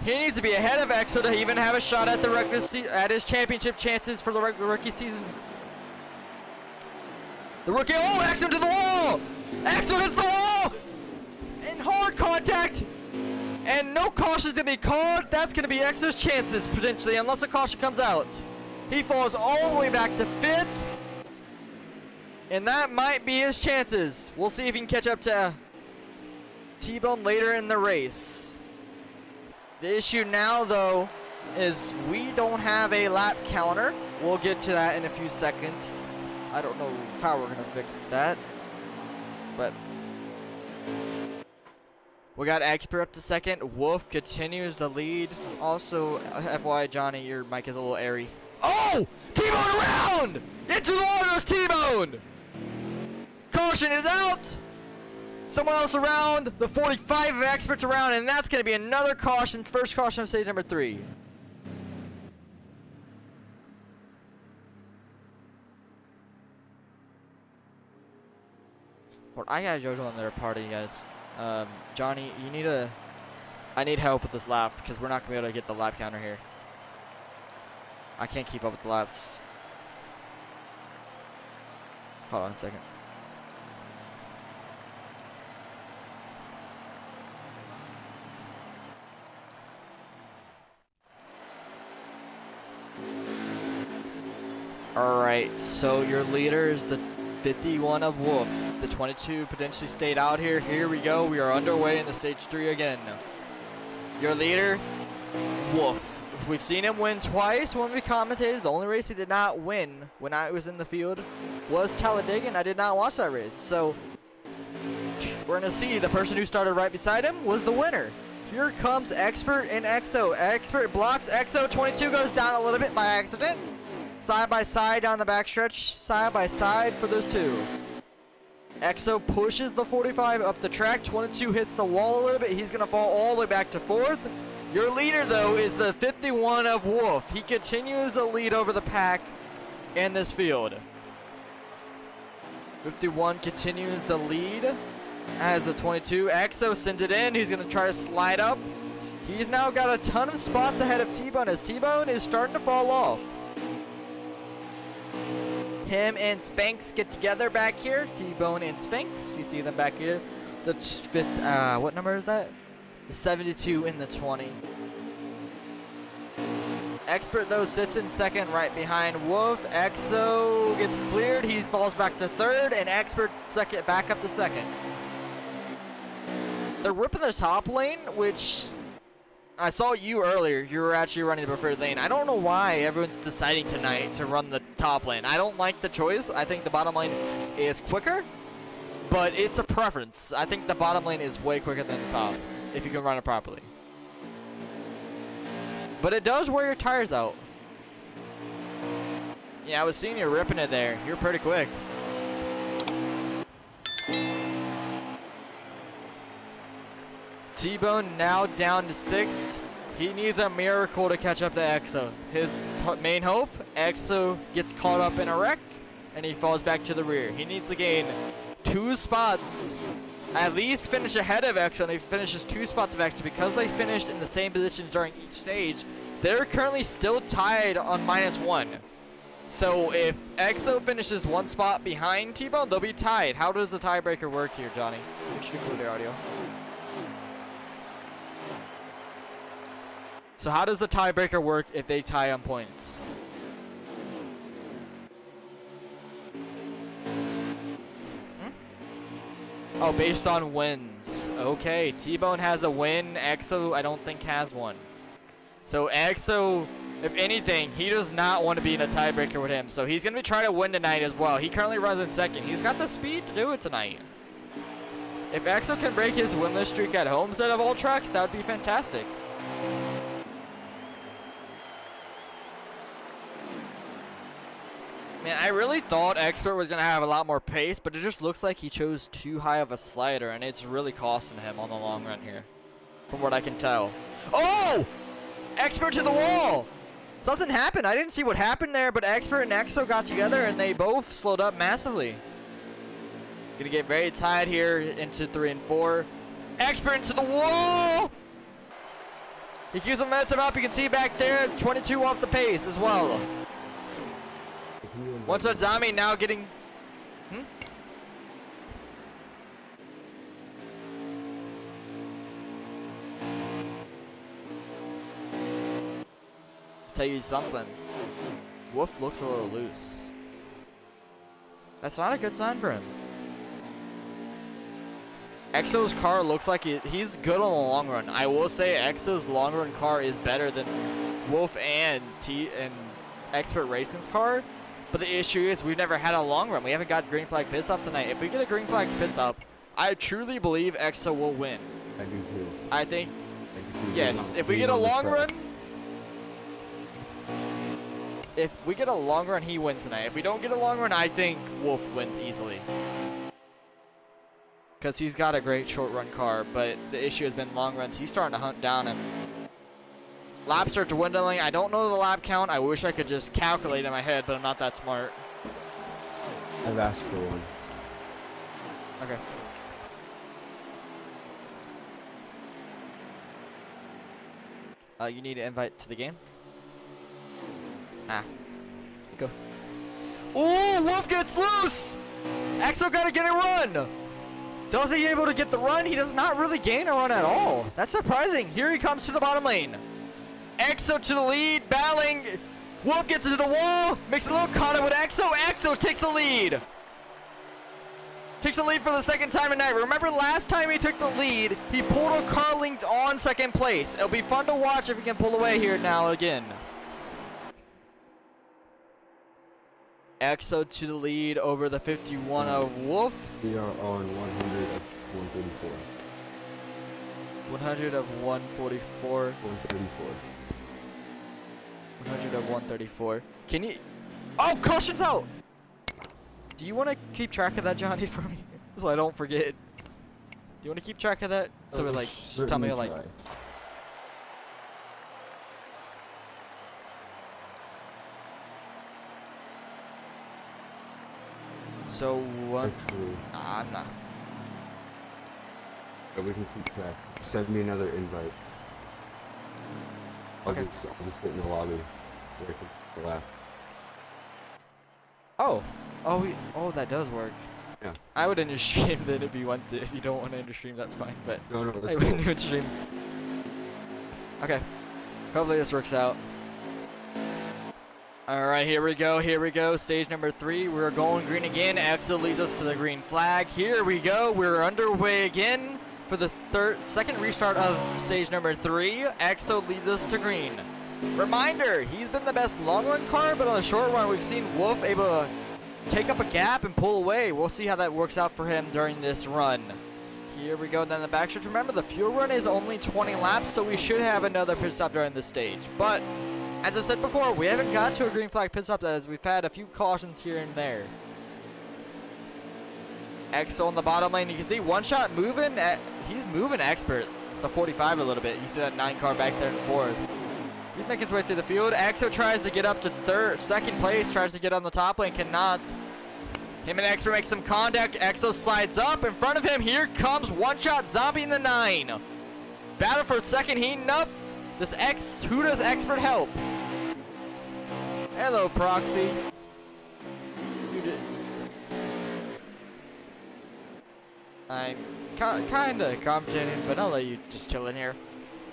He needs to be ahead of Exo to even have a shot at the at his championship chances for the rookie season. The rookie, oh, Exo to the wall! Exo hits the wall! In hard contact! And no caution's gonna be called. That's gonna be Exo's chances, potentially, unless a caution comes out. He falls all the way back to 5th. And that might be his chances. We'll see if he can catch up to Tbone later in the race. The issue now, though, is we don't have a lap counter. We'll get to that in a few seconds. I don't know how we're gonna fix that, but we got Expert up to second. Wolf continues the lead. Also, FYI, Johnny, your mic is a little airy. Oh! Tbone around! Into the wall goes Tbone! Caution is out! Someone else around. The 45 of Expert's around, and that's going to be another caution. First caution of stage number 3. Well, I got JoJo on their party, guys. Johnny, you need a... I need help with this lap, because we're not going to be able to get the lap counter here. I can't keep up with the laps. Hold on a second. Alright, so your leader is the 51 of Wolf. The 22 potentially stayed out here. Here we go. We are underway in the stage 3 again. Your leader, Wolf. We've seen him win twice when we commentated. The only race he did not win when I was in the field was Talladega, and I did not watch that race. So we're going to see the person who started right beside him was the winner. Here comes Expert and Exo. Expert blocks Exo. 22 goes down a little bit by accident. Side by side down the backstretch. Side by side for those two. Exo pushes the 45 up the track. 22 hits the wall a little bit. He's going to fall all the way back to 4th. Your leader, though, is the 51 of Wolf. He continues the lead over the pack in this field. 51 continues the lead as the 22. Exo sends it in. He's going to try to slide up. He's now got a ton of spots ahead of Tbone as Tbone is starting to fall off. Him and Spanx get together back here. Tbone and Spanx. You see them back here. The 5th, what number is that? The 72 and the 20. Expert, though, sits in second right behind Wolf. Exo gets cleared. He falls back to 3rd, and Expert second, back up to 2nd. They're ripping the top lane, which I saw you earlier. You were actually running the preferred lane. I don't know why everyone's deciding tonight to run the top lane. I don't like the choice. I think the bottom lane is quicker. but it's a preference. I think the bottom lane is way quicker than the top, if you can run it properly. But it does wear your tires out. Yeah, I was seeing you ripping it there. You're pretty quick. Tbone now down to 6th. He needs a miracle to catch up to Exo. His main hope, Exo gets caught up in a wreck, and he falls back to the rear. He needs to gain 2 spots, at least finish ahead of Exo, and he finishes 2 spots of Exo. Because they finished in the same positions during each stage, they're currently still tied on -1. So if Exo finishes 1 spot behind Tbone, they'll be tied. How does the tiebreaker work here, Johnny? We should include their audio. So how does the tiebreaker work if they tie on points? Oh, based on wins. Okay, Tbone has a win. Exo, I don't think, has one. So Exo, if anything, he does not want to be in a tiebreaker with him. So he's going to be trying to win tonight as well. He currently runs in 2nd. He's got the speed to do it tonight. If Exo can break his winless streak at Homestead of all tracks, that would be fantastic. Man, I really thought Expert was going to have a lot more pace, but it just looks like he chose too high of a slider, and it's really costing him on the long run here, from what I can tell. Oh! Expert to the wall! Something happened. I didn't see what happened there, but Expert and Exo got together, and they both slowed up massively. Gonna get very tight here into 3 and 4. Expert into the wall! He keeps the momentum up. You can see back there, 22 off the pace as well. Once Zami now getting... Tell you something. Wolf looks a little loose. That's not a good sign for him. Exo's car looks like he's good on the long run. I will say Exo's long run car is better than Wolf and XpertRacing's car. But the issue is we've never had a long run. We haven't got green flag pit stops tonight. If we get a green flag pit stop, I truly believe Exo will win. I do too. I think, yes, if we get a long run, he wins tonight. If we don't get a long run, I think Wolf wins easily. Because he's got a great short run car, but the issue has been long runs. He's starting to hunt down him. Laps start dwindling. I don't know the lap count. I wish I could just calculate in my head, but I'm not that smart. I've asked for one. Okay. You need an invite to the game? Go. Ooh, Wolf gets loose! Exo gotta get a run! Does he able to get the run? He does not really gain a run at all. That's surprising. Here he comes to the bottom lane. Exo to the lead, battling. Wolf gets into the wall, makes a little contact with Exo. Exo takes the lead. Takes the lead for the 2nd time tonight. Remember last time he took the lead, he pulled a car linked on 2nd place. It'll be fun to watch if he can pull away here now again. Exo to the lead over the 51 of Wolf. We are on 100 of 134. 100 of 144. 134. 100 of 134. Can you... Oh, caution's out! Do you want to keep track of that, Johnny, for me? So I don't forget. Do you want to keep track of that? So like, just tell me like... Try. So what? Actually, I'm not. but we can keep track. Send me another invite. Okay. I'll just sit in the lobby where it can laugh. Oh, that does work. Yeah. I would end your stream then if you want to. If you don't want to end your stream, that's fine. But No, I that's would cool. end your stream. Okay. Hopefully this works out. All right, here we go. Here we go. Stage number 3. We're going green again. Exo leads us to the green flag. Here we go. We're underway again for the second restart of stage number 3. Exo leads us to green. Reminder, he's been the best long run car, but on the short run, we've seen Wolf able to take up a gap and pull away. We'll see how that works out for him during this run. Here we go down the backstretch. Remember, the fuel run is only 20 laps, so we should have another pit stop during this stage. But, as I said before, we haven't got to a green flag pit stop as we've had a few cautions here and there. Exo on the bottom lane. You can see one shot moving. He's moving Expert, the 45 a little bit. You see that 9 car back there in fourth. He's making his way through the field. Exo tries to get up to second place, tries to get on the top lane, cannot. Him and Expert make some contact. Exo slides up in front of him. Here comes one shot Zombie in the 9. Battle for second, heating up. Who does Expert help? Hello, Proxy. You did. I'm kinda commentating, but I'll let you just chill in here.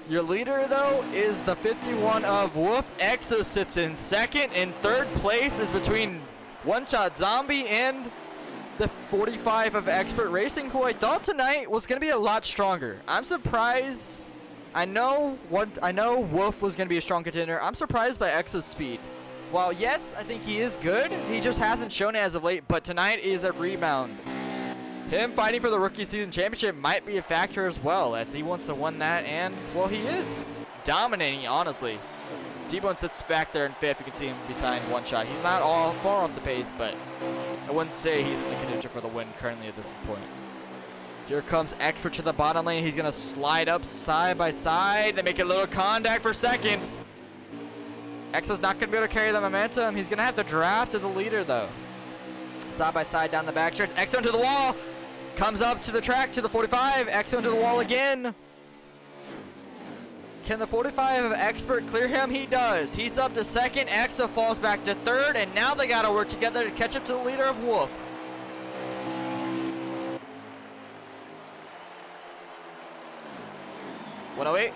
Your leader, though, is the 51 of Wolf. Exo sits in second. In third place is between One Shot Zombie and the 45 of XpertRacing, who I thought tonight was going to be a lot stronger. I'm surprised. I know Wolf was going to be a strong contender. I'm surprised by Exo's speed. While, yes, I think he is good, he just hasn't shown it as of late, but tonight is a rebound. Him fighting for the Rookie Season Championship might be a factor as well, as he wants to win that, and, well, he is dominating, honestly. Tbone sits back there in fifth. You can see him beside One Shot. He's not all far off the pace, but I wouldn't say he's in the contention for the win currently at this point. Here comes Expert to the bottom lane. He's going to slide up side by side. They make a little contact for second. Exo's not going to be able to carry the momentum. He's going to have to draft as a leader, though. Side by side down the backstretch. Exo into the wall. Comes up to the track to the 45. Exo into the wall again. Can the 45 of Expert clear him? He does. He's up to second. Exo falls back to third. And now they got to work together to catch up to the leader of Wolf. .108.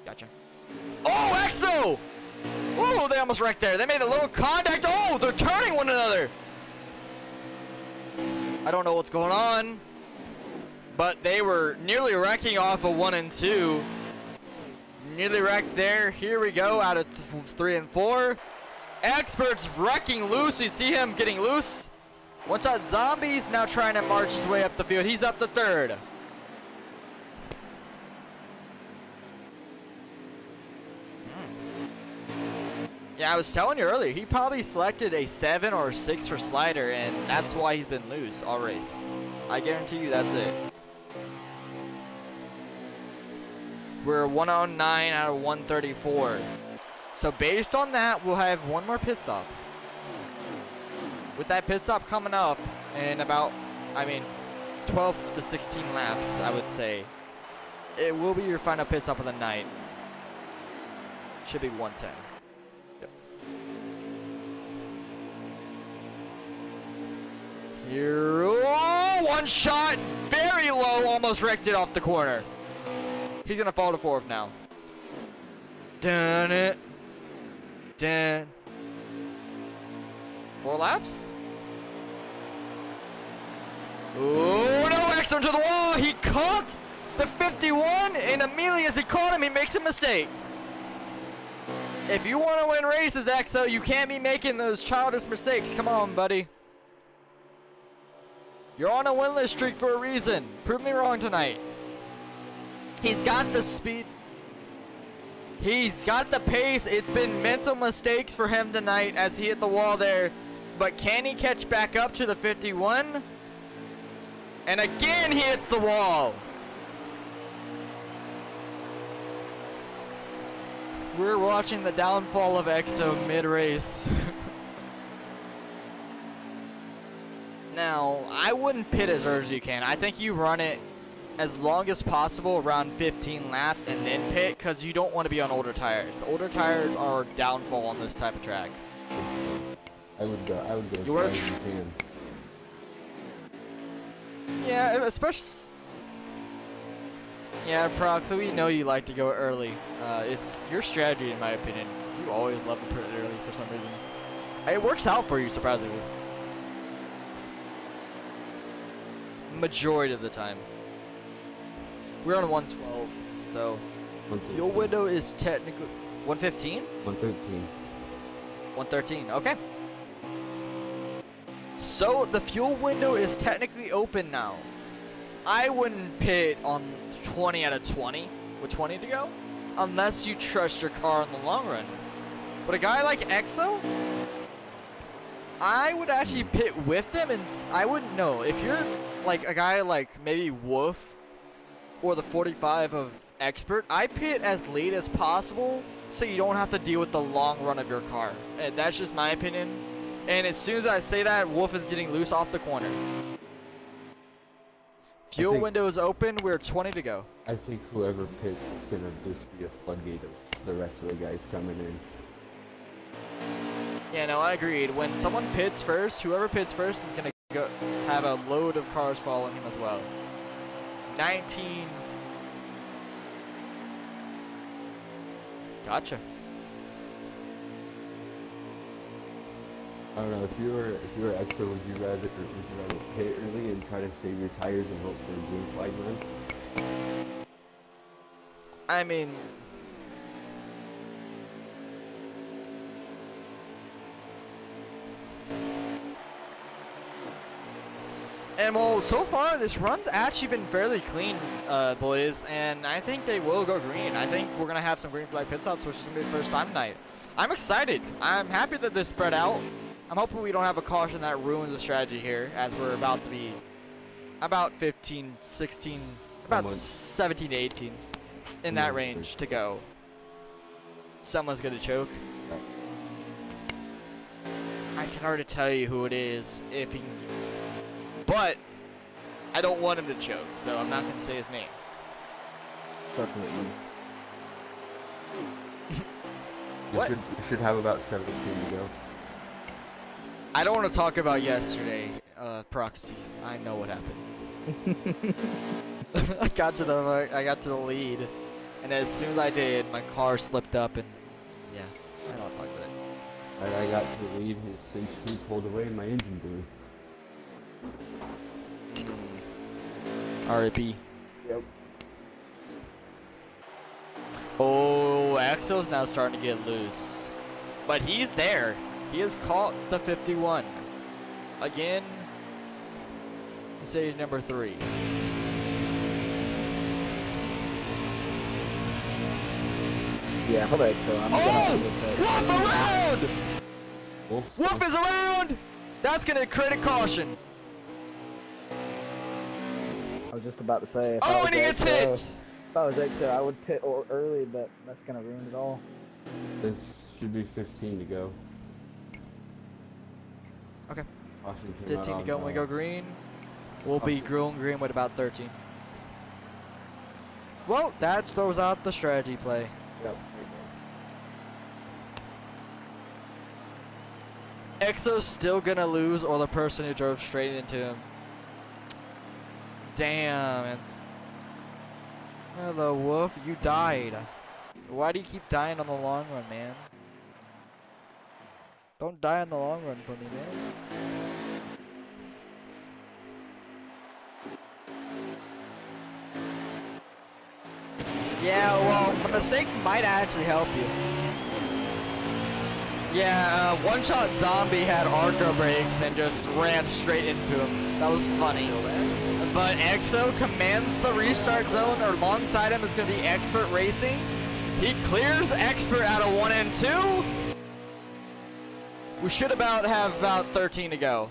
Gotcha. Oh, Exo! Oh, they almost wrecked there. They made a little contact. Oh, they're turning one another. I don't know what's going on, but they were nearly wrecking off of 1 and 2. Nearly wrecked there. Here we go out of 3 and 4. Expert's wrecking loose. You see him getting loose. One shot Zombie's now trying to march his way up the field. He's up to third. Yeah, I was telling you earlier, he probably selected a 7 or 6 for slider, and that's why he's been loose all race. I guarantee you that's it. We're 109 out of 134. So based on that, we'll have one more pit stop. With that pit stop coming up in about, 12 to 16 laps, I would say, it will be your final pit stop of the night. Should be 110. Here, oh, one shot, very low, almost wrecked it off the corner. He's gonna fall to fourth now. Done it. Done. 4 laps. Oh no, Exo to the wall. He caught the 51, and immediately as he caught him, he makes a mistake. If you want to win races, Exo, you can't be making those childish mistakes. Come on, buddy. You're on a winless streak for a reason. Prove me wrong tonight. He's got the speed. He's got the pace. It's been mental mistakes for him tonight as he hit the wall there. But can he catch back up to the 51? And again, he hits the wall. We're watching the downfall of Exo mid-race. Now, I wouldn't pit as early as you can. I think you run it as long as possible, around 15 laps, and then pit, because you don't want to be on older tires. Older tires are downfall on this type of track. I would go as You fast as you can. Yeah, especially. Yeah, Prox, so we know you like to go early. It's your strategy, in my opinion. You always love to pit early for some reason. It works out for you, surprisingly. Majority of the time. We're on 112, so fuel window is technically 115? 113. 113, okay. So the fuel window is technically open now. I wouldn't pit on 20 out of 20 with 20 to go unless you trust your car in the long run. But a guy like Exo, I would actually pit with them, and I wouldn't know. If you're like a guy like maybe Wolf or the 45 of Expert, I pit as late as possible so you don't have to deal with the long run of your car. And that's just my opinion. And as soon as I say that, Wolf is getting loose off the corner. Fuel window is open. We're 20 to go. I think whoever pits is going to just be a floodgate of the rest of the guys coming in. Yeah, no, I agreed. When someone pits first, whoever pits first is going to have a load of cars following him as well. 19. Gotcha. I don't know, if you were Exo, would you rather pit early and try to save your tires and hope for a green flag run? I mean, and well, so far this run's actually been fairly clean, boys, and I think they will go green. I think we're gonna have some green flag pit stops, which is gonna be the first time tonight. I'm excited. I'm happy that this spread out. I'm hoping we don't have a caution that ruins the strategy here, as we're about to be about 15, 16, about 17 to 18 in that range to go. Someone's gonna choke. I can already tell you who it is if he can, but I don't want him to choke, so I'm not gonna say his name. Definitely. What? You should have about 17 to go. I don't want to talk about yesterday, Proxy. I know what happened. I got to the lead, and as soon as I did, my car slipped up, and yeah, I don't want to talk about it. I got to the lead, and since you pulled away, my engine blew. R.I.P. Yep. Oh, Exo's now starting to get loose, but he's there. He has caught the 51. Again, stage number 3. Yeah, hold on, so I'm Oh! Wolf around! Wolf is around! That's gonna credit caution. I was just about to say. Oh, and he gets hit! If I was Exo, I would pit early, but that's gonna ruin it all. This should be 15 to go. Okay. 15 to go when we go green. We'll be green with about 13. Well, that throws out the strategy play. Yep. Exo's still gonna lose, or the person who drove straight into him. Damn, it's... Oh, the wolf, you died. Why do you keep dying on the long run, man? Don't die in the long run for me, man. Yeah, well, the mistake might actually help you. Yeah, one-shot zombie had Arco brakes and just ran straight into him. That was funny. But Exo commands the restart zone, or alongside him is going to be XpertRacing. He clears Expert out of 1 and 2. We should have about 13 to go.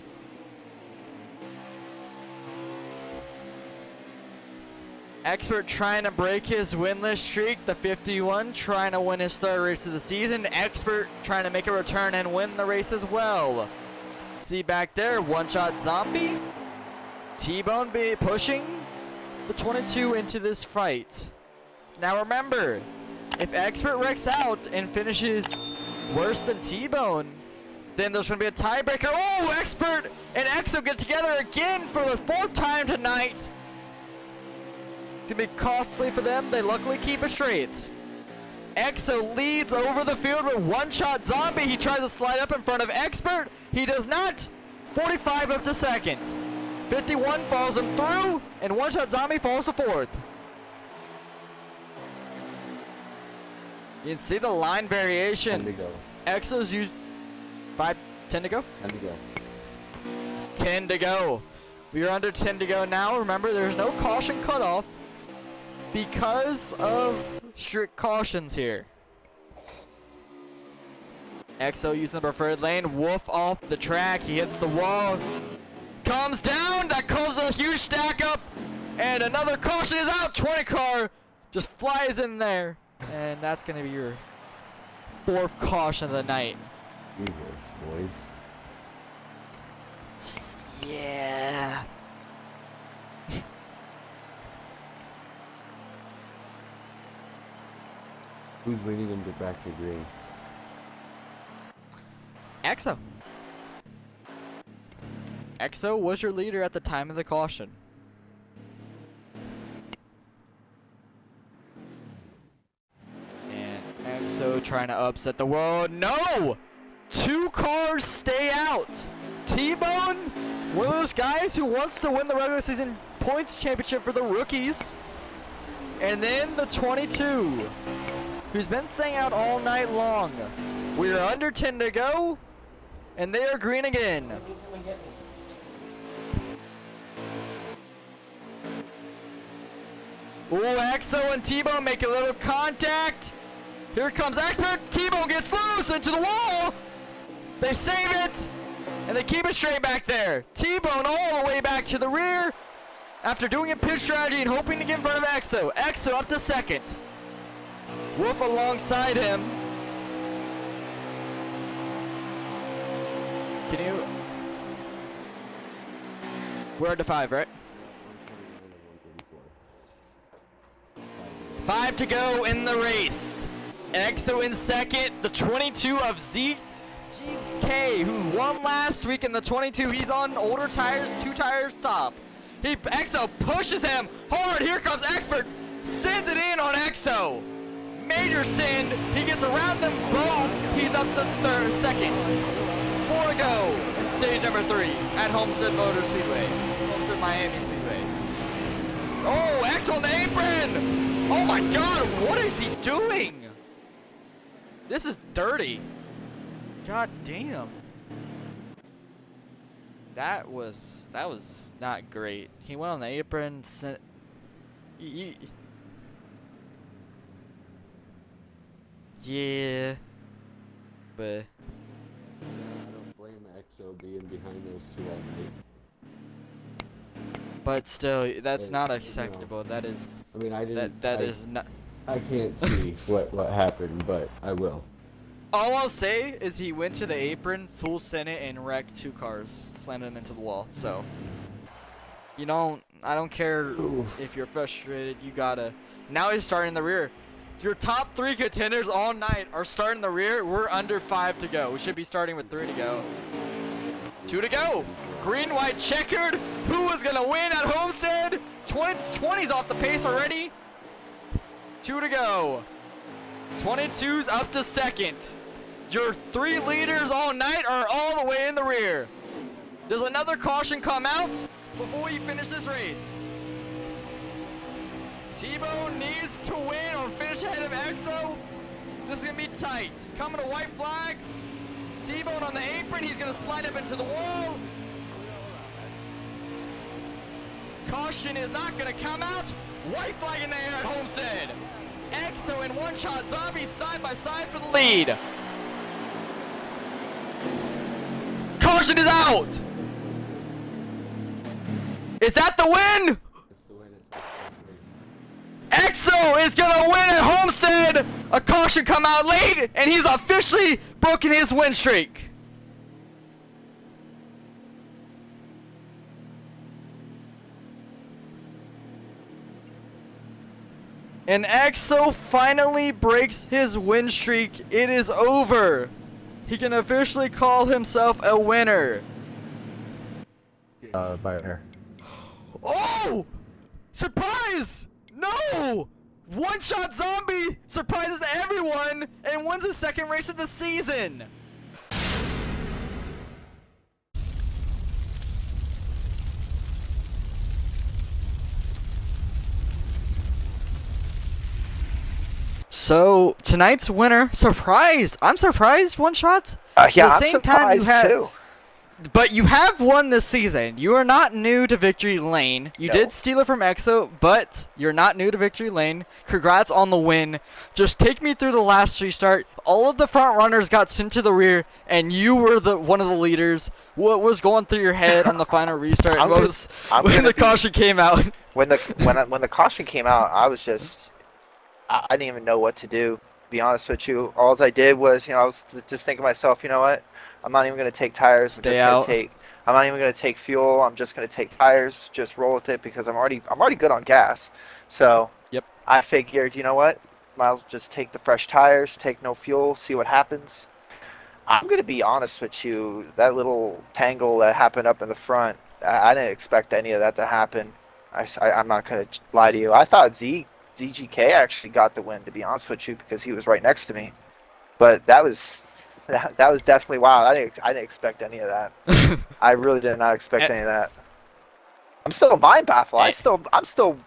Expert trying to break his winless streak, the 51, trying to win his 3rd race of the season. Expert trying to make a return and win the race as well. See back there, one-shot zombie. Tbone be pushing the 22 into this fight. Now remember, if Expert wrecks out and finishes worse than Tbone, then there's going to be a tiebreaker. Oh, Expert and Exo get together again for the 4th time tonight. It's going to be costly for them. They luckily keep it straight. Exo leads over the field with one-shot zombie. He tries to slide up in front of Expert. He does not. 45 up to 2nd. 51 falls him through, and one-shot zombie falls to 4th. You can see the line 10 to variation. go. Exo's used 10 to go? 10 to go. 10 to go. We are under 10 to go now. Remember, there's no caution cutoff because of strict cautions here. Exo using the preferred lane. Wolf off the track. He hits the wall. Comes down. That causes a huge stack up. And another caution is out. 20 car just flies in there. And that's going to be your 4th caution of the night. Jesus, boys. Yeah. Who's leading them back to green? Exo. Exo was your leader at the time of the caution. And Exo trying to upset the world. No! 2 cars stay out. Tbone, one of those guys who wants to win the regular season points championship for the rookies. And then the 22, who's been staying out all night long. We're under 10 to go, and they are green again. Ooh, Exo and Tbone make a little contact. Here comes Expert. Tbone gets loose into the wall. They save it, and they keep it straight back there. Tbone all the way back to the rear after doing a pit strategy and hoping to get in front of Exo. Exo up to 2nd. Wolf alongside him. Can you? We're at 5, right? 5 to go in the race. Exo in 2nd. The 22 of GK, who won last week in the 22. He's on older tires, 2 tires top. Exo pushes him hard. Here comes Expert. Sends it in on Exo. Major send. He gets around them both. He's up to 2nd. 4 to go in stage number 3 at Homestead-Miami Speedway. Oh, Exo on the apron. Oh my God, what is he doing? This is dirty. God damn. That was not great. He went on the apron, sent. Yeah. But I don't blame Exo being behind those 2 all night. but still, that's not You acceptable. know, That is. I mean, I didn't. That is not. I can't see what happened, but I will. All I'll say is he went to the apron, full sent it, and wrecked 2 cars, slammed them into the wall. So, I don't care if you're frustrated, you gotta. Now he's starting the rear. Your top 3 contenders all night are starting the rear. We're under 5 to go. We should be starting with 3 to go. 2 to go. Green, white, checkered. Who is gonna win at Homestead? 20's off the pace already. 2 to go. 22's up to 2nd. Your 3 leaders all night are all the way in the rear. Does another caution come out before you finish this race? Tbone needs to win or finish ahead of Exo. This is gonna be tight. Coming to white flag. Tbone on the apron. He's gonna slide up into the wall. Caution is not gonna come out. White flag in the air at Homestead. Exo and one-shot zombies side by side for the lead. Caution is out. Is that the win? Exo is gonna win at Homestead. A caution come out late, and he's officially broken his win streak. And Exo finally breaks his win streak. It is over. He can officially call himself a winner. By her. Oh! Surprise! No! One-shot zombie surprises everyone and wins his 2nd race of the season. So tonight's winner, surprised. I'm surprised. One shot. Yeah, the I'm same time you surprised had, too. but you have won this season. You are not new to victory lane. You did steal it from Exo, but you're not new to victory lane. Congrats on the win. Just take me through the last restart. All of the front runners got sent to the rear, and you were one of the leaders. What was going through your head on the final restart? When the caution came out? When the caution came out, I was just, I didn't even know what to do. To be honest with you, all I did was, I was just thinking to myself, you know what? I'm not even going to take tires. I'm not even going to take fuel. I'm just going to take tires. Just roll with it because I'm already good on gas. So I figured, you know what? Might as well just take the fresh tires, take no fuel, see what happens. I'm going to be honest with you. That little tangle that happened up in the front, I didn't expect any of that to happen. I'm not going to lie to you. I thought ZGK actually got the win, to be honest with you, because he was right next to me. But that was definitely wild. I didn't expect any of that. I really did not expect any of that. I'm still mind baffled. I'm still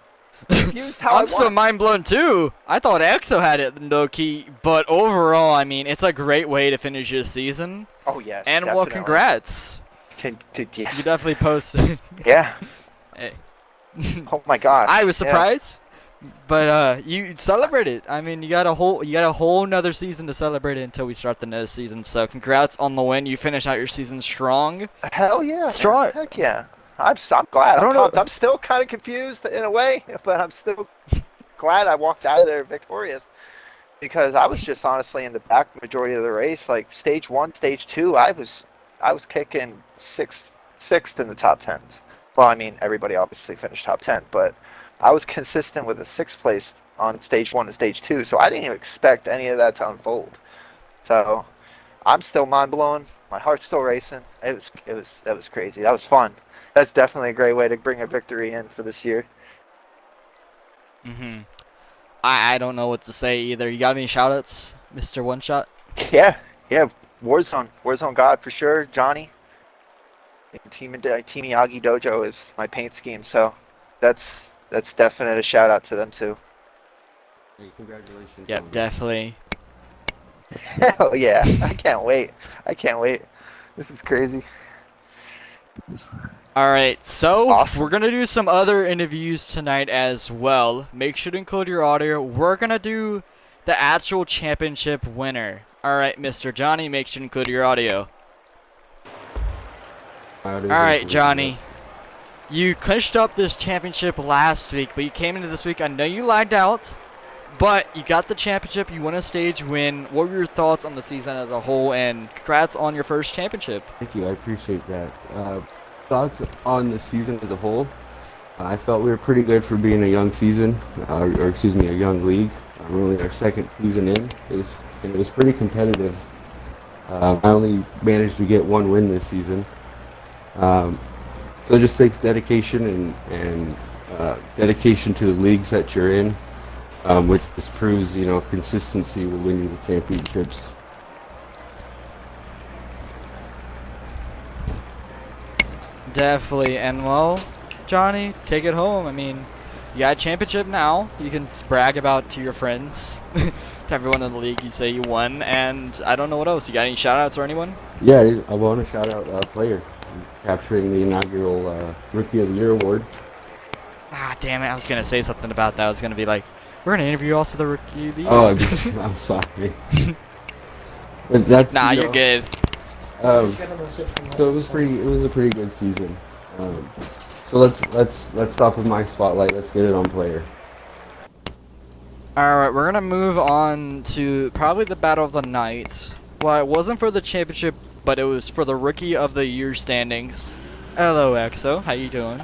confused how I'm still mind blown too. I thought Exo had it low key, but overall, I mean, it's a great way to finish your season. Oh yes. And definitely. well, congrats. Yeah. You definitely posted. Yeah. Hey. Oh my gosh. I was surprised. But you celebrated. I mean, you got a whole nother season to celebrate it until we start the next season. So congrats on the win. You finished out your season strong. Hell yeah. Strong. Man. Heck yeah. I'm glad. I don't know. I'm still kind of confused in a way, but I'm still glad I walked out of there victorious because I was just honestly in the back majority of the race. Like stage 1, stage 2, I was kicking sixth in the top 10. Well, I mean, everybody obviously finished top 10, but I was consistent with a 6th place on stage 1 and stage 2, so I didn't even expect any of that to unfold. So I'm still mind blown. My heart's still racing. That was crazy. That was fun. That's definitely a great way to bring a victory in for this year. I don't know what to say either. You got any shoutouts, Mr. One Shot? Yeah. Warzone God for sure. Johnny. Team Miyagi Dojo is my paint scheme, so that's definite a shout out to them too. Hey, congratulations. Yep, definitely. Hell yeah! I can't wait. This is crazy. Alright, so awesome. We're gonna do some other interviews tonight as well. Make sure to include your audio. We're gonna do the actual championship winner. Alright, Mr. Johnny, make sure to include your audio. Alright, Johnny. You clinched up this championship last week, but you came into this week. I know you lagged out, but you got the championship. You won a stage win. What were your thoughts on the season as a whole? And congrats on your first championship. Thank you. I appreciate that. Thoughts on the season as a whole? I felt we were pretty good for being a young season, or excuse me, a young league. We're only our 2nd season in. It was pretty competitive. I only managed to get 1 win this season. So it just takes dedication and dedication to the leagues that you're in, which just proves, consistency will win you the championships. Definitely. And well, Johnny, take it home. I mean, you got a championship now. You can brag about to your friends, to everyone in the league. You say you won, and I don't know what else. You got any shout-outs or anyone? Yeah, I want to shout out player capturing the inaugural Rookie of the Year award. Ah, damn it! I was gonna say something about that. I was gonna be like, we're gonna interview also the Rookie of the Year. Oh, I'm sorry. But that's you're good. So it was a pretty good season. So let's stop with my spotlight. Let's get it on player. All right, we're gonna move on to probably the battle of the night. Well, it wasn't for the championship, but it was for the Rookie of the Year standings. Hello, Exo. How you doing?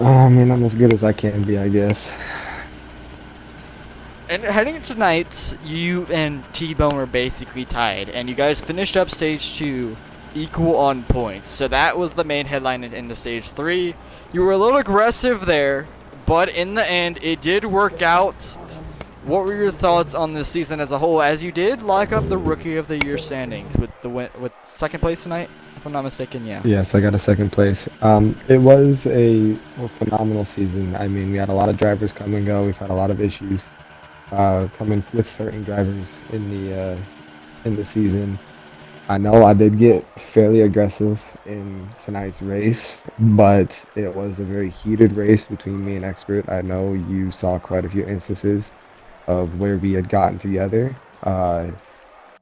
I mean, I'm as good as I can be, I guess. And heading into tonight, you and Tbone were basically tied, and you guys finished up stage 2 equal on points. So that was the main headline into stage 3. You were a little aggressive there, but in the end, it did work out. What were your thoughts on this season as a whole, as you did lock up the Rookie of the Year standings with 2nd place tonight, if I'm not mistaken? Yeah. Yes, I got a 2nd place. It was a phenomenal season. I mean, we had a lot of drivers come and go. We've had a lot of issues. coming with certain drivers in the season. I know I did get fairly aggressive in tonight's race, but it was a very heated race between me and Expert. I know you saw quite a few instances of where we had gotten together.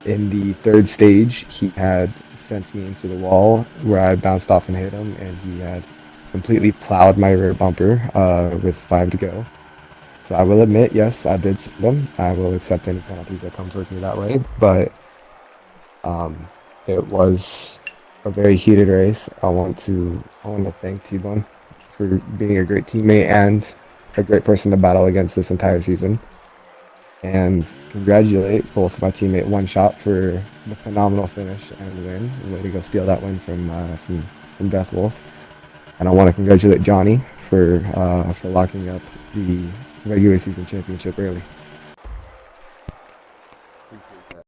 In the third stage, he had sent me into the wall where I bounced off and hit him, and he had completely plowed my rear bumper with 5 to go. So I will admit, yes, I did send him. I will accept any penalties that come towards me that way, but it was a very heated race. I want to thank Tbone for being a great teammate and a great person to battle against this entire season, and congratulate both my teammate One Shot for the phenomenal finish and win. Way to go steal that win from DeathTheWolf. And I want to congratulate Johnny for locking up the regular season championship early.